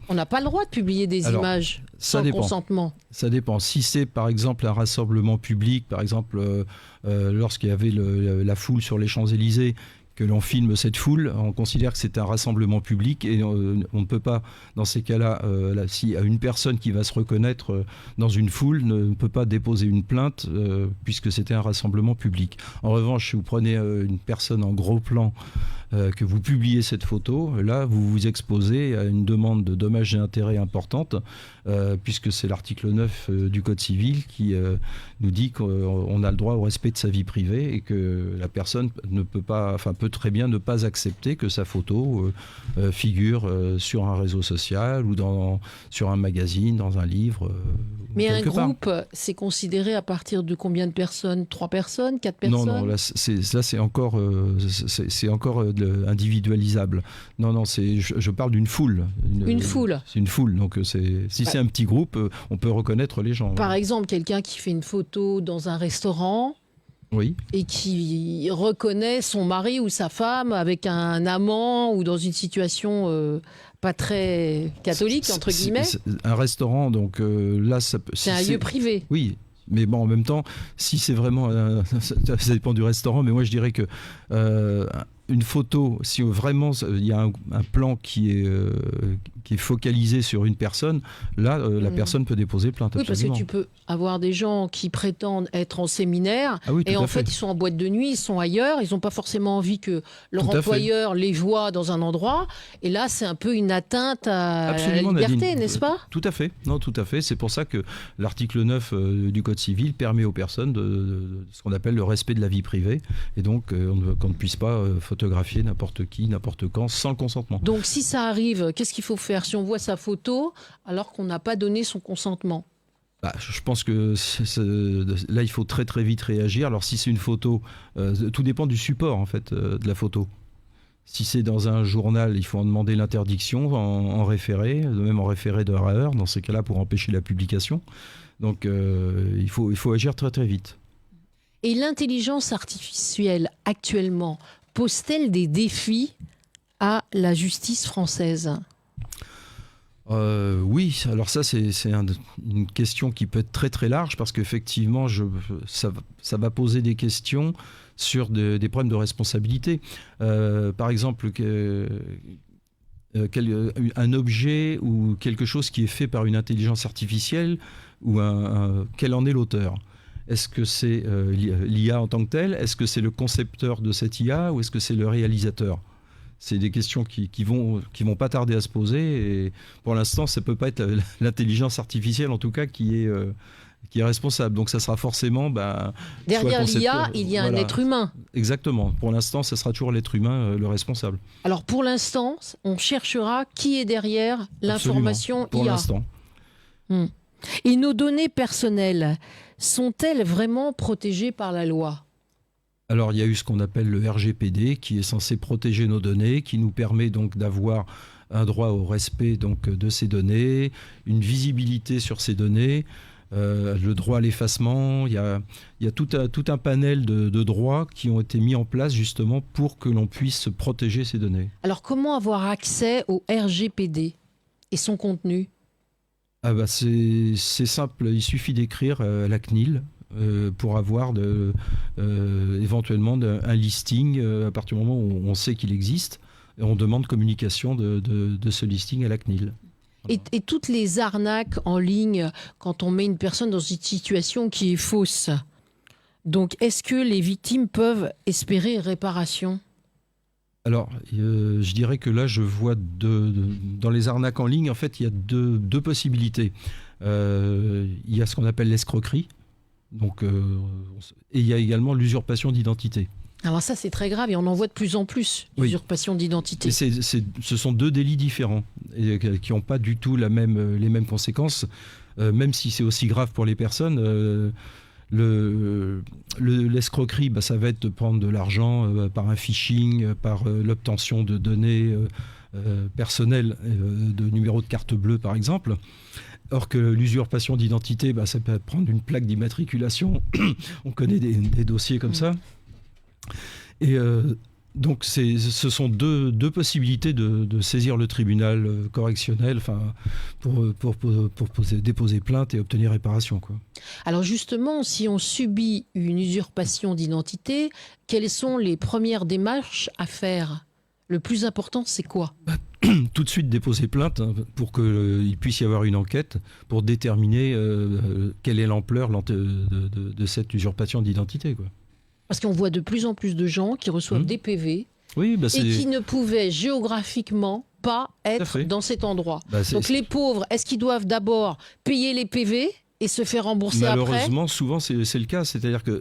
on n'a pas le droit de publier des images sans consentement. Ça dépend. Si c'est par exemple un rassemblement public, par exemple lorsqu'il y avait la foule sur les Champs-Élysées, que l'on filme cette foule, on considère que c'est un rassemblement public et on ne peut pas, dans ces cas-là, si une personne qui va se reconnaître dans une foule ne peut pas déposer une plainte puisque c'était un rassemblement public. En revanche, si vous prenez une personne en gros plan que vous publiez cette photo, là vous vous exposez à une demande de dommages et intérêts importante, puisque c'est l'article 9 du Code civil qui nous dit qu'on a le droit au respect de sa vie privée et que la personne peut très bien ne pas accepter que sa photo figure sur un réseau social ou sur un magazine, dans un livre. Mais un groupe, c'est considéré à partir de combien de personnes? 3 personnes? 4 personnes? Non, là c'est encore individualisable. Non, je parle d'une foule. Une foule. C'est une foule, donc si c'est un petit groupe, on peut reconnaître les gens. Par exemple, quelqu'un qui fait une photo dans un restaurant. Oui. Et qui reconnaît son mari ou sa femme avec un amant ou dans une situation pas très catholique, entre guillemets. C'est un restaurant, donc là, ça peut... C'est un lieu privé. Oui. Mais bon, en même temps, si c'est vraiment... ça dépend du restaurant, mais moi je dirais que une photo, si vraiment il y a un plan qui est focalisé sur une personne, là, la personne peut déposer plainte. Oui, absolument. parce que tu peux avoir des gens qui prétendent être en séminaire et en fait, ils sont en boîte de nuit, ils sont ailleurs, ils n'ont pas forcément envie que leur employeur les voie dans un endroit. Et là, c'est un peu une atteinte à la liberté, Nadine, n'est-ce pas? Tout à fait. Non, tout à fait. C'est pour ça que l'article 9 du Code civil permet aux personnes de ce qu'on appelle le respect de la vie privée. Et donc, qu'on ne puisse pas photographier n'importe qui, n'importe quand, sans le consentement. Donc, si ça arrive, qu'est-ce qu'il faut faire si on voit sa photo alors qu'on n'a pas donné son consentement? Je pense que là, il faut très très vite réagir. Alors, si c'est une photo, tout dépend du support en fait de la photo. Si c'est dans un journal, il faut en demander l'interdiction en référé, même en référé d'heure à heure, dans ces cas-là, pour empêcher la publication. Donc, il faut agir très très vite. Et l'intelligence artificielle, actuellement, pose-t-elle des défis à la justice française? Oui, alors ça c'est une question qui peut être très très large parce qu'effectivement ça va poser des questions sur des problèmes de responsabilité. Par exemple, un objet ou quelque chose qui est fait par une intelligence artificielle, ou quel en est l'auteur? Est-ce que c'est l'IA en tant que telle? Est-ce que c'est le concepteur de cette IA ou est-ce que c'est le réalisateur? C'est des questions qui vont pas tarder à se poser, et pour l'instant, ça peut pas être l'intelligence artificielle en tout cas qui est responsable. Donc ça sera forcément derrière l'IA, il y a un être humain. Exactement. Pour l'instant, ce sera toujours l'être humain le responsable. Alors pour l'instant, on cherchera qui est derrière l'information IA. Pour l'instant. Et nos données personnelles sont-elles vraiment protégées par la loi? Alors, il y a eu ce qu'on appelle le RGPD, qui est censé protéger nos données, qui nous permet donc d'avoir un droit au respect donc de ces données, une visibilité sur ces données, le droit à l'effacement. Il y a tout un panel de droits qui ont été mis en place justement pour que l'on puisse protéger ces données. Alors, comment avoir accès au RGPD et son contenu? C'est simple, il suffit d'écrire à la CNIL. Pour avoir éventuellement un listing à partir du moment où on sait qu'il existe, et on demande communication de ce listing à la CNIL. Voilà. Et toutes les arnaques en ligne, quand on met une personne dans une situation qui est fausse, donc est-ce que les victimes peuvent espérer réparation? Alors, je dirais que là, je vois dans les arnaques en ligne, en fait, il y a deux possibilités. Il y a ce qu'on appelle l'escroquerie. Donc, et il y a également l'usurpation d'identité. Alors ça, c'est très grave et on en voit de plus en plus, l'usurpation d'identité. Et ce sont deux délits différents et qui n'ont pas du tout les mêmes conséquences, même si c'est aussi grave pour les personnes. L'escroquerie, ça va être de prendre de l'argent par un phishing, par l'obtention de données personnelles, de numéros de carte bleue par exemple. Or que l'usurpation d'identité, ça peut prendre une plaque d'immatriculation. On connaît des dossiers comme ça. Et donc ce sont deux possibilités de saisir le tribunal correctionnel pour déposer plainte et obtenir réparation, quoi. Alors justement, si on subit une usurpation d'identité, quelles sont les premières démarches à faire? Le plus important, c'est quoi? Tout de suite déposer plainte pour qu'il puisse y avoir une enquête pour déterminer quelle est l'ampleur de cette usurpation d'identité, quoi. Parce qu'on voit de plus en plus de gens qui reçoivent des PV Oui, et qui ne pouvaient géographiquement pas être dans cet endroit. Donc les pauvres, est-ce qu'ils doivent d'abord payer les PV et se faire rembourser après ? Malheureusement, souvent c'est le cas. C'est-à-dire que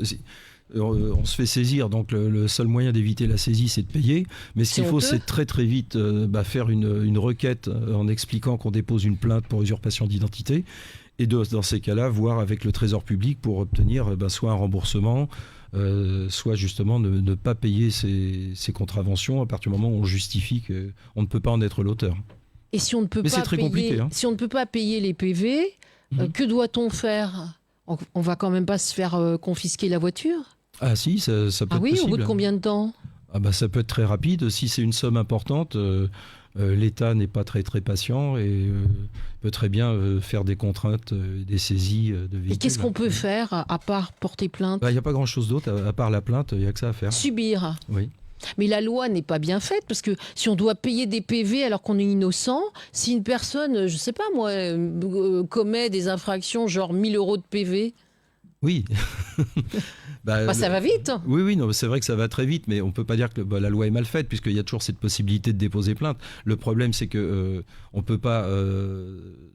on se fait saisir, donc le seul moyen d'éviter la saisie, c'est de payer. Mais ce qu'il faut, c'est très très vite faire une requête en expliquant qu'on dépose une plainte pour usurpation d'identité. Et dans ces cas-là, voir avec le Trésor public pour obtenir soit un remboursement, soit justement ne pas payer ces contraventions à partir du moment où on justifie qu'on ne peut pas en être l'auteur. Et si on ne peut pas payer, si on ne peut pas payer les PV, que doit-on faire ? On va quand même pas se faire confisquer la voiture ? Ah si, ça peut être possible. Ah oui, au bout de combien de temps ? Ça peut être très rapide. Si c'est une somme importante, l'État n'est pas très très patient et peut très bien faire des contraintes, des saisies de véhicules. Et qu'est-ce qu'on peut faire à part porter plainte ? Il n'y a pas grand-chose d'autre à part la plainte, il n'y a que ça à faire. Subir. Oui. Mais la loi n'est pas bien faite, parce que si on doit payer des PV alors qu'on est innocent, si une personne, je ne sais pas moi, commet des infractions genre 1 000 € de PV... Oui. Ça va vite. Oui, non, c'est vrai que ça va très vite, mais on ne peut pas dire que la loi est mal faite, puisqu'il y a toujours cette possibilité de déposer plainte. Le problème, c'est qu'on ne peut pas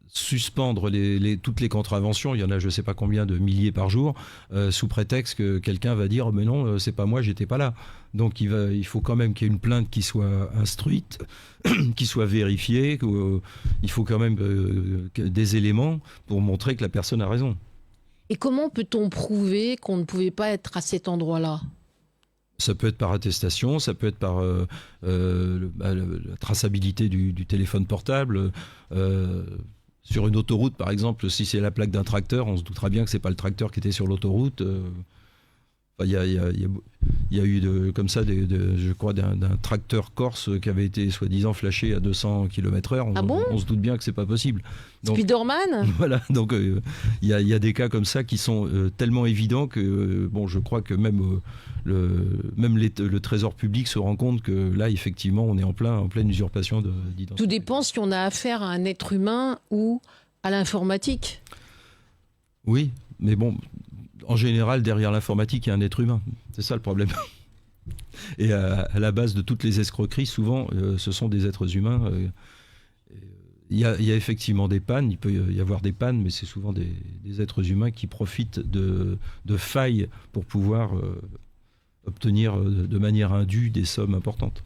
suspendre toutes les contraventions, il y en a je ne sais pas combien de milliers par jour, sous prétexte que quelqu'un va dire « mais non, c'est pas moi, j'étais pas là ». Donc il faut quand même qu'il y ait une plainte qui soit instruite, qui soit vérifiée, il faut quand même des éléments pour montrer que la personne a raison. Et comment peut-on prouver qu'on ne pouvait pas être à cet endroit-là ? Ça peut être par attestation, ça peut être par la traçabilité du téléphone portable. Sur une autoroute, par exemple, si c'est la plaque d'un tracteur, on se doutera bien que ce n'est pas le tracteur qui était sur l'autoroute. Il y a eu comme ça, je crois, d'un tracteur corse qui avait été soi-disant flashé à 200 km/h. On se doute bien que c'est pas possible. Donc, Spider-Man. Voilà, donc il y a des cas comme ça qui sont tellement évidents que je crois que même le Trésor public se rend compte que là, effectivement, on est en pleine usurpation d'identité. Tout dépend si on a affaire à un être humain ou à l'informatique. Oui, mais bon... En général, derrière l'informatique, il y a un être humain. C'est ça le problème. Et à la base de toutes les escroqueries, souvent, ce sont des êtres humains. Il y a effectivement des pannes, il peut y avoir des pannes, mais c'est souvent des êtres humains qui profitent de failles pour pouvoir obtenir de manière indue des sommes importantes.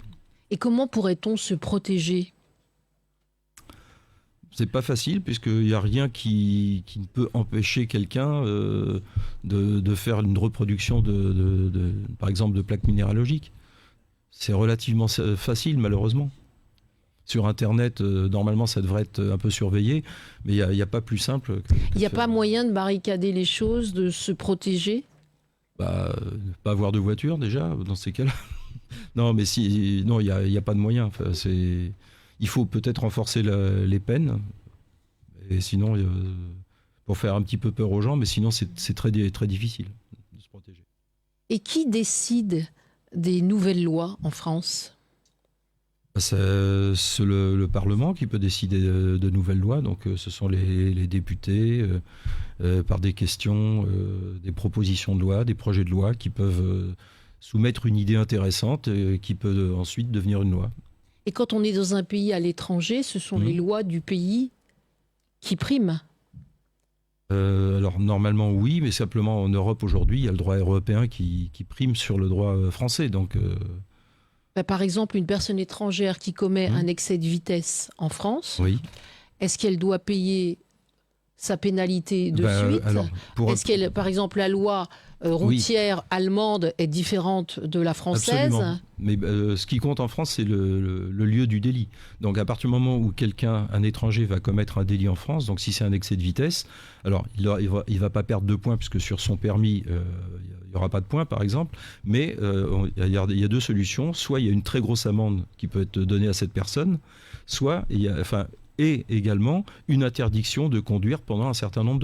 Et comment pourrait-on se protéger ? C'est pas facile, puisqu'il n'y a rien qui ne peut empêcher quelqu'un de faire une reproduction par exemple, de plaques minéralogiques. C'est relativement facile, malheureusement. Sur Internet, normalement, ça devrait être un peu surveillé, mais il n'y a pas plus simple. Il n'y a pas moyen de barricader les choses, de se protéger ? Pas avoir de voiture, déjà, dans ces cas-là. Non, mais il n'y a pas de moyen. Enfin, il faut peut-être renforcer les peines, et sinon, pour faire un petit peu peur aux gens, mais sinon c'est très, très difficile de se protéger. Et qui décide des nouvelles lois en France ? C'est le Parlement qui peut décider de nouvelles lois, donc ce sont les députés, par des questions, des propositions de loi, des projets de loi qui peuvent soumettre une idée intéressante qui peut ensuite devenir une loi. Et quand on est dans un pays à l'étranger, ce sont les lois du pays qui priment ? Alors normalement oui, mais simplement en Europe aujourd'hui, il y a le droit européen qui prime sur le droit français. Donc, par exemple, une personne étrangère qui commet un excès de vitesse en France, est-ce qu'elle doit payer sa pénalité de suite ? Est-ce qu'elle, par exemple, la loi routière allemande est différente de la française ? Absolument. Mais ce qui compte en France, c'est le lieu du délit. Donc à partir du moment où un étranger va commettre un délit en France, donc si c'est un excès de vitesse, alors il va pas perdre 2 points, puisque sur son permis, il n'y aura pas de points, par exemple, mais il y a 2 solutions. Soit il y a une très grosse amende qui peut être donnée à cette personne, soit et également une interdiction de conduire pendant un certain nombre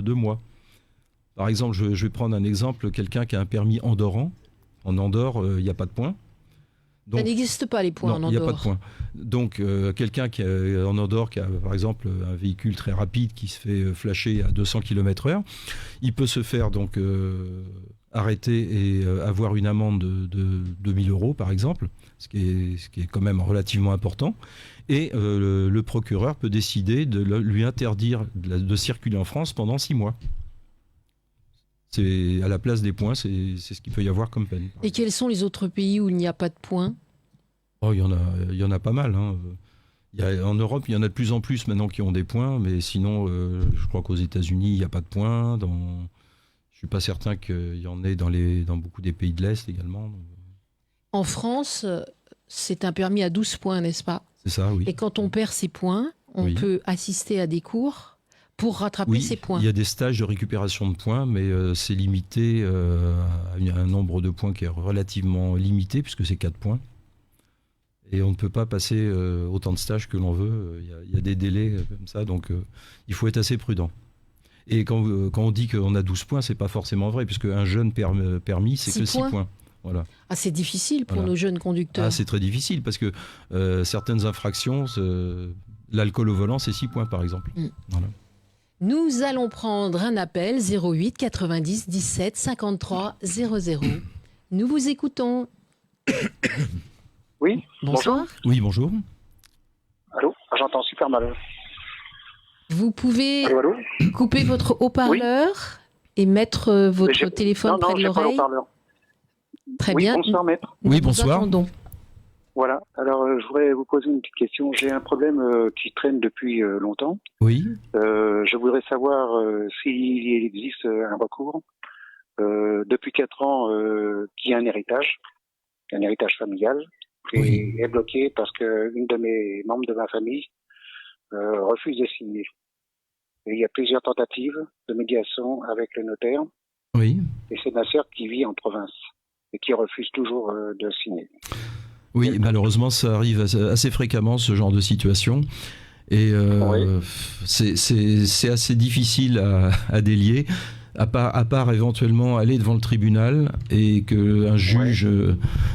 de mois. Par exemple, je vais prendre un exemple, quelqu'un qui a un permis andorran. En Andorre, il n'y a pas de points. Donc, ça n'existe pas les points en Andorre. Il n'y a pas de points. Donc quelqu'un qui en Andorre qui a par exemple un véhicule très rapide qui se fait flasher à 200 km/h, il peut se faire donc arrêter et avoir une amende de 2 000 € par exemple, ce qui est quand même relativement important. Et le procureur peut décider de lui interdire de circuler en France pendant 6 mois. C'est à la place des points, c'est ce qu'il peut y avoir comme peine. Et quels sont les autres pays où il n'y a pas de points ? Oh, il y en a pas mal. Hein. En Europe, il y en a de plus en plus maintenant qui ont des points, mais sinon, je crois qu'aux États-Unis, il n'y a pas de points. Je ne suis pas certain qu'il y en ait dans beaucoup des pays de l'Est également. En France, c'est un permis à 12 points, n'est-ce pas ? C'est ça, oui. Et quand on perd ses points, on peut assister à des cours pour rattraper ses points. Il y a des stages de récupération de points, mais c'est limité à un nombre de points qui est relativement limité, puisque c'est 4 points. Et on ne peut pas passer autant de stages que l'on veut. Il y a des délais comme ça, donc il faut être assez prudent. Et quand on dit qu'on a 12 points, c'est pas forcément vrai, puisque un jeune permis, c'est que 6 points. Voilà. Ah, c'est difficile pour nos jeunes conducteurs. Ah, c'est très difficile, parce que certaines infractions, l'alcool au volant, c'est 6 points, par exemple. Voilà. Nous allons prendre un appel 08 90 17 53 00. Nous vous écoutons. Oui, bonsoir. Oui, bonjour. Allô, j'entends super mal. Vous pouvez allô couper votre haut-parleur et mettre votre téléphone près de l'oreille. Très bien. Bonsoir, maître. Oui, bonsoir. Voilà, alors je voudrais vous poser une petite question. J'ai un problème qui traîne depuis longtemps. Oui. Je voudrais savoir s'il existe un recours. Depuis 4 ans, qu'il y a un héritage familial, qui est bloqué parce qu'une de mes membres de ma famille refuse de signer. Et il y a plusieurs tentatives de médiation avec le notaire. Oui. Et c'est ma sœur qui vit en province et qui refuse toujours de signer. Oui, malheureusement, ça arrive assez fréquemment, ce genre de situation. Et c'est assez difficile à délier, à part éventuellement aller devant le tribunal et qu'un juge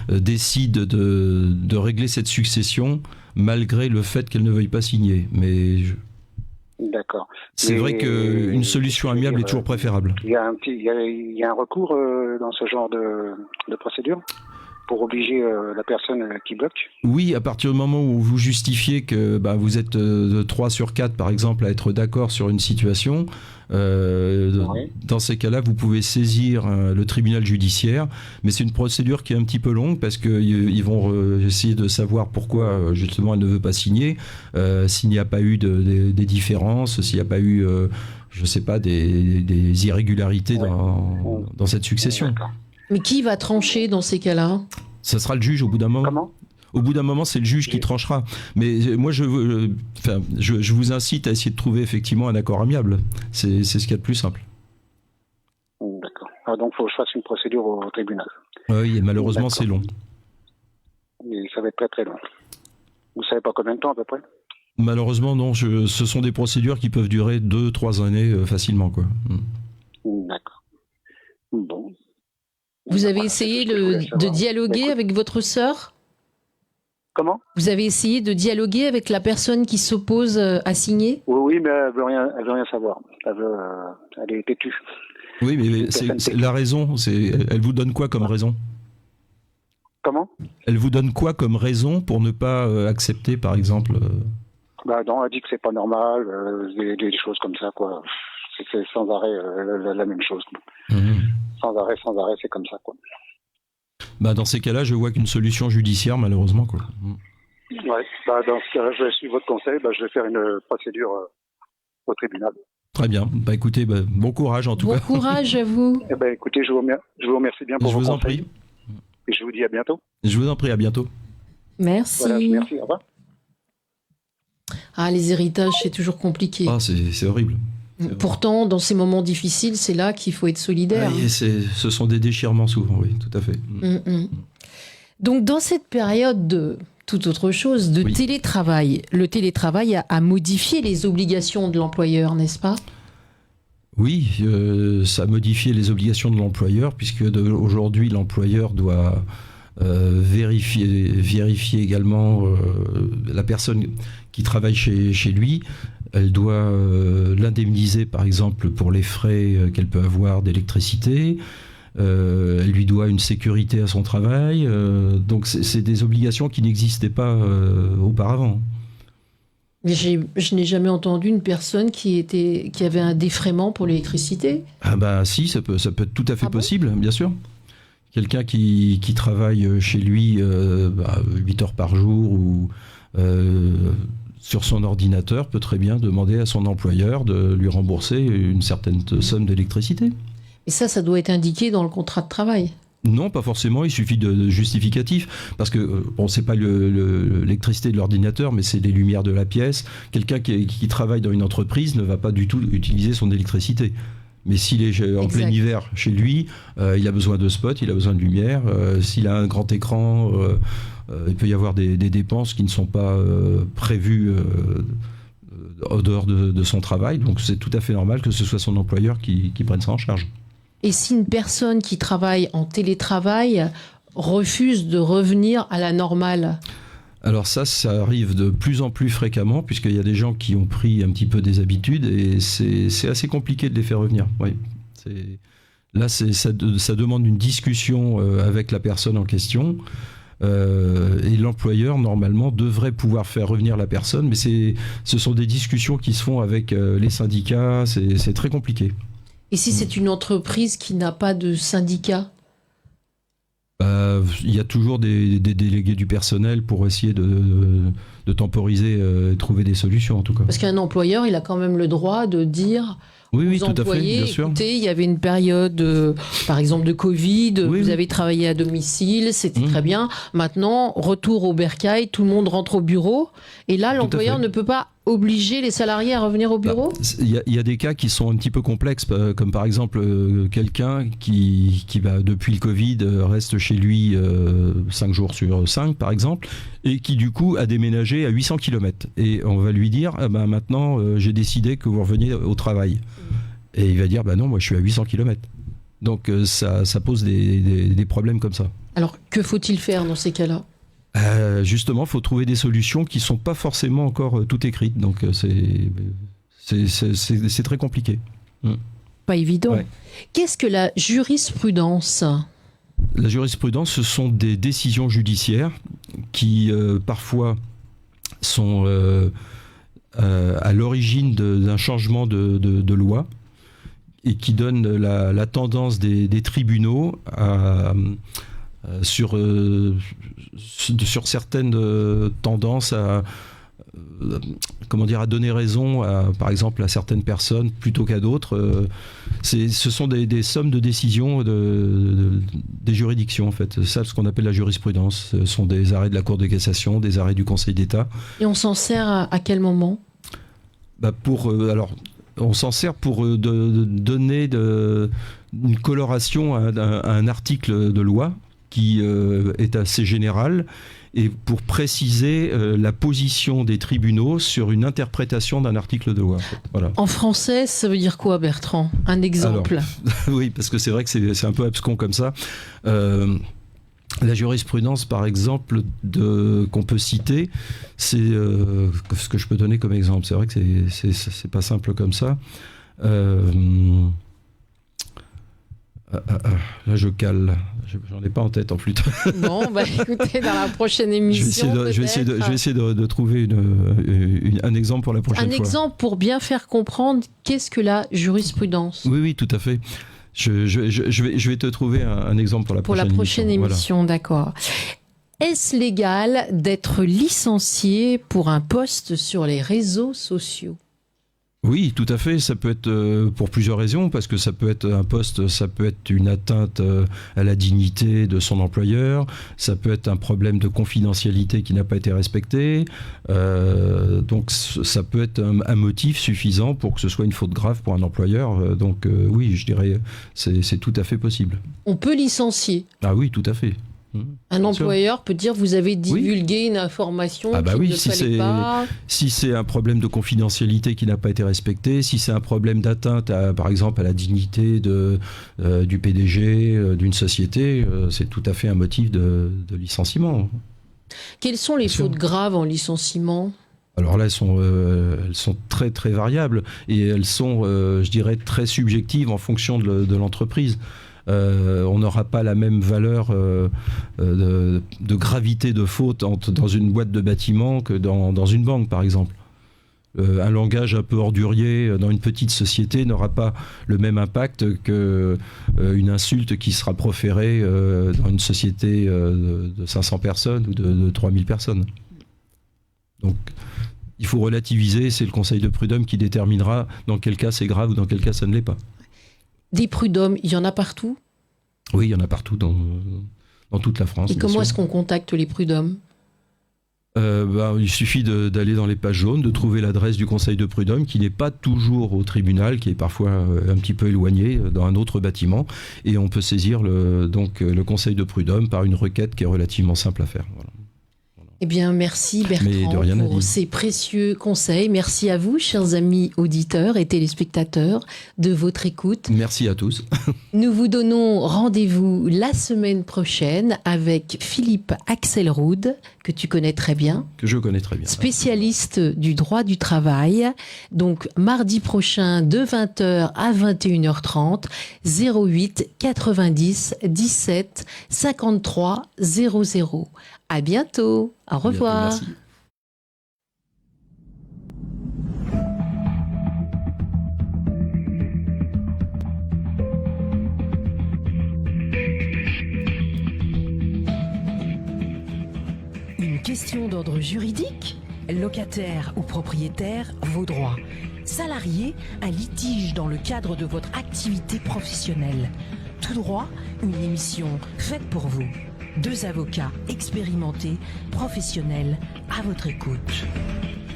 décide de régler cette succession, malgré le fait qu'elle ne veuille pas signer. Mais d'accord. C'est vrai qu'une solution amiable est toujours préférable. Il y a un recours dans ce genre de procédure pour obliger la personne qui bloque? Oui, à partir du moment où vous justifiez que vous êtes 3 sur 4, par exemple, à être d'accord sur une situation, dans ces cas-là, vous pouvez saisir le tribunal judiciaire, mais c'est une procédure qui est un petit peu longue parce qu'ils vont essayer de savoir pourquoi, justement, elle ne veut pas signer, s'il n'y a pas eu des différences, s'il n'y a pas eu, je ne sais pas, des irrégularités dans cette succession. Mais qui va trancher dans ces cas-là? Ça sera le juge au bout d'un moment. Comment? Au bout d'un moment, c'est le juge qui tranchera. Mais moi, je vous incite à essayer de trouver effectivement un accord amiable. C'est ce qu'il y a de plus simple. D'accord. Alors donc, il faut que je fasse une procédure au tribunal. Oui, et malheureusement, c'est long. Et ça va être très très long. Vous savez pas combien de temps à peu près? Malheureusement, non. Ce sont des procédures qui peuvent durer 2-3 années facilement, quoi. D'accord. Bon. Vous avez essayé de dialoguer avec votre sœur? Comment? Vous avez essayé de dialoguer avec la personne qui s'oppose à signer? Oui, mais elle veut rien savoir. Elle est têtue. Oui, mais c'est la raison. Elle vous donne quoi comme raison? Comment? Elle vous donne quoi comme raison pour ne pas accepter, par exemple non, elle dit que c'est pas normal, des choses comme ça, quoi. C'est sans arrêt la même chose. Sans arrêt, c'est comme ça, quoi. Dans ces cas-là, je vois qu'une solution judiciaire, malheureusement, quoi. Ouais, dans ce cas-là, je vais suivre votre conseil, je vais faire une procédure au tribunal. Très bien. Écoutez, bon courage en tout cas. Bon courage à vous. Écoutez, je vous remercie bien pour vos conseils. Je vous en prie. Et je vous dis à bientôt. Je vous en prie, à bientôt. Merci. Voilà, merci, au revoir. Ah, les héritages, c'est toujours compliqué. Ah, c'est horrible. Pourtant, dans ces moments difficiles, c'est là qu'il faut être solidaire. Oui, ce sont des déchirements souvent, oui, tout à fait. Donc, dans cette période de toute autre chose, de télétravail, le télétravail a modifié les obligations de l'employeur, n'est-ce pas? Oui, ça a modifié les obligations de l'employeur, puisque aujourd'hui, l'employeur doit vérifier également la personne qui travaille chez lui. Elle doit l'indemniser, par exemple, pour les frais qu'elle peut avoir d'électricité. Elle lui doit une sécurité à son travail. Donc, c'est des obligations qui n'existaient pas auparavant. Mais je n'ai jamais entendu une personne qui avait un défraiement pour l'électricité. Ah bah si, ça peut être tout à fait possible, bien sûr. Quelqu'un qui travaille chez lui 8 heures par jour ou sur son ordinateur peut très bien demander à son employeur de lui rembourser une certaine somme d'électricité. Et ça doit être indiqué dans le contrat de travail? Non, pas forcément, il suffit de justificatif, parce que, bon, c'est pas l'électricité de l'ordinateur, mais c'est les lumières de la pièce. Quelqu'un qui travaille dans une entreprise ne va pas du tout utiliser son électricité. Mais s'il est en plein hiver chez lui, il a besoin de spots, il a besoin de lumière. S'il a un grand écran, il peut y avoir des dépenses qui ne sont pas prévues en dehors de son travail. Donc c'est tout à fait normal que ce soit son employeur qui prenne ça en charge. Et si une personne qui travaille en télétravail refuse de revenir à la normale? Alors ça arrive de plus en plus fréquemment, puisqu'il y a des gens qui ont pris un petit peu des habitudes, et c'est assez compliqué de les faire revenir. Oui. Là, ça demande une discussion avec la personne en question, et l'employeur, normalement, devrait pouvoir faire revenir la personne, mais ce sont des discussions qui se font avec les syndicats, c'est très compliqué. Et si c'est une entreprise qui n'a pas de syndicat? Il y a toujours des délégués du personnel pour essayer de temporiser et trouver des solutions, en tout cas. Parce qu'un employeur, il a quand même le droit de dire aux employés, tout à fait, bien sûr. Écoutez, il y avait une période, par exemple, de Covid, vous avez travaillé à domicile, c'était très bien. Maintenant, retour au bercail, tout le monde rentre au bureau. Et là, l'employeur ne peut pas obliger les salariés à revenir au bureau? Il y a des cas qui sont un petit peu complexes, comme par exemple quelqu'un qui depuis le Covid, reste chez lui 5 jours sur 5, par exemple, et qui du coup a déménagé à 800 km. Et on va lui dire, maintenant j'ai décidé que vous reveniez au travail. Et il va dire, non, moi je suis à 800 km. Donc ça pose des problèmes comme ça. Alors que faut-il faire dans ces cas-là? Justement, il faut trouver des solutions qui ne sont pas forcément encore toutes écrites. Donc, c'est très compliqué. Pas évident. Ouais. Qu'est-ce que la jurisprudence? La jurisprudence, ce sont des décisions judiciaires qui, parfois, sont à l'origine d'un changement de loi et qui donnent la tendance des tribunaux sur certaines tendances à donner raison par exemple à certaines personnes plutôt qu'à d'autres. Ce sont des sommes de décisions des juridictions, en fait. C'est ça ce qu'on appelle la jurisprudence. Ce sont des arrêts de la Cour de cassation, des arrêts du Conseil d'État. Et on s'en sert à quel moment? On s'en sert pour donner une coloration à un article de loi qui est assez général, et pour préciser la position des tribunaux sur une interprétation d'un article de loi. Voilà. En français, ça veut dire quoi, Bertrand? Un exemple? Oui, parce que c'est vrai que c'est un peu abscon comme ça. La jurisprudence, par exemple, qu'on peut citer, c'est ce que je peux donner comme exemple. C'est vrai que c'est pas simple comme ça. Là, je cale. J'en ai pas en tête en plus. Bon, écoutez, dans la prochaine émission, je vais essayer de trouver un exemple pour la prochaine fois. Un exemple pour bien faire comprendre qu'est-ce que la jurisprudence. Oui, tout à fait. Je vais te trouver un exemple pour la prochaine émission. Voilà. D'accord. Est-ce légal d'être licencié pour un post sur les réseaux sociaux? Oui, tout à fait. Ça peut être pour plusieurs raisons, parce que ça peut être un poste, ça peut être une atteinte à la dignité de son employeur, ça peut être un problème de confidentialité qui n'a pas été respecté. Donc ça peut être un motif suffisant pour que ce soit une faute grave pour un employeur. Donc oui, je dirais c'est tout à fait possible. On peut licencier? Ah oui, tout à fait. Un employeur peut dire vous avez divulgué une information qu'il ne fallait pas. Si c'est un problème de confidentialité qui n'a pas été respecté, si c'est un problème d'atteinte, par exemple, à la dignité du PDG d'une société, c'est tout à fait un motif de licenciement. Quelles sont les fautes graves en licenciement ? Alors là, elles sont très très variables et elles sont, je dirais, très subjectives en fonction de l'entreprise. On n'aura pas la même valeur de gravité de faute dans une boîte de bâtiment que dans une banque, par exemple. Un langage un peu ordurier dans une petite société n'aura pas le même impact qu'une insulte qui sera proférée dans une société de 500 personnes ou de 3000 personnes. Donc, il faut relativiser, c'est le Conseil de prud'homme qui déterminera dans quel cas c'est grave ou dans quel cas ça ne l'est pas. Des prud'hommes, il y en a partout ? Oui, il y en a partout dans toute la France. Et comment est-ce qu'on contacte les prud'hommes ? Il suffit d'aller dans les pages jaunes, de trouver l'adresse du Conseil de prud'homme, qui n'est pas toujours au tribunal, qui est parfois un petit peu éloigné, dans un autre bâtiment. Et on peut saisir le Conseil de prud'homme par une requête qui est relativement simple à faire. Voilà. Eh bien, merci Bertrand pour ces précieux conseils. Merci à vous, chers amis auditeurs et téléspectateurs, de votre écoute. Merci à tous. Nous vous donnons rendez-vous la semaine prochaine avec Philippe Axelrod, que tu connais très bien. Que je connais très bien. Spécialiste du droit du travail. Donc, mardi prochain, de 20h à 21h30, 08 90 17 53 00. À bientôt. Au revoir. Merci. Une question d'ordre juridique ? Locataire ou propriétaire, vos droits. Salarié, un litige dans le cadre de votre activité professionnelle. Tout droit, une émission faite pour vous. 2 avocats expérimentés, professionnels, à votre écoute.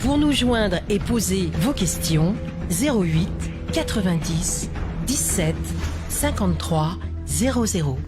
Pour nous joindre et poser vos questions, 08 90 17 53 00.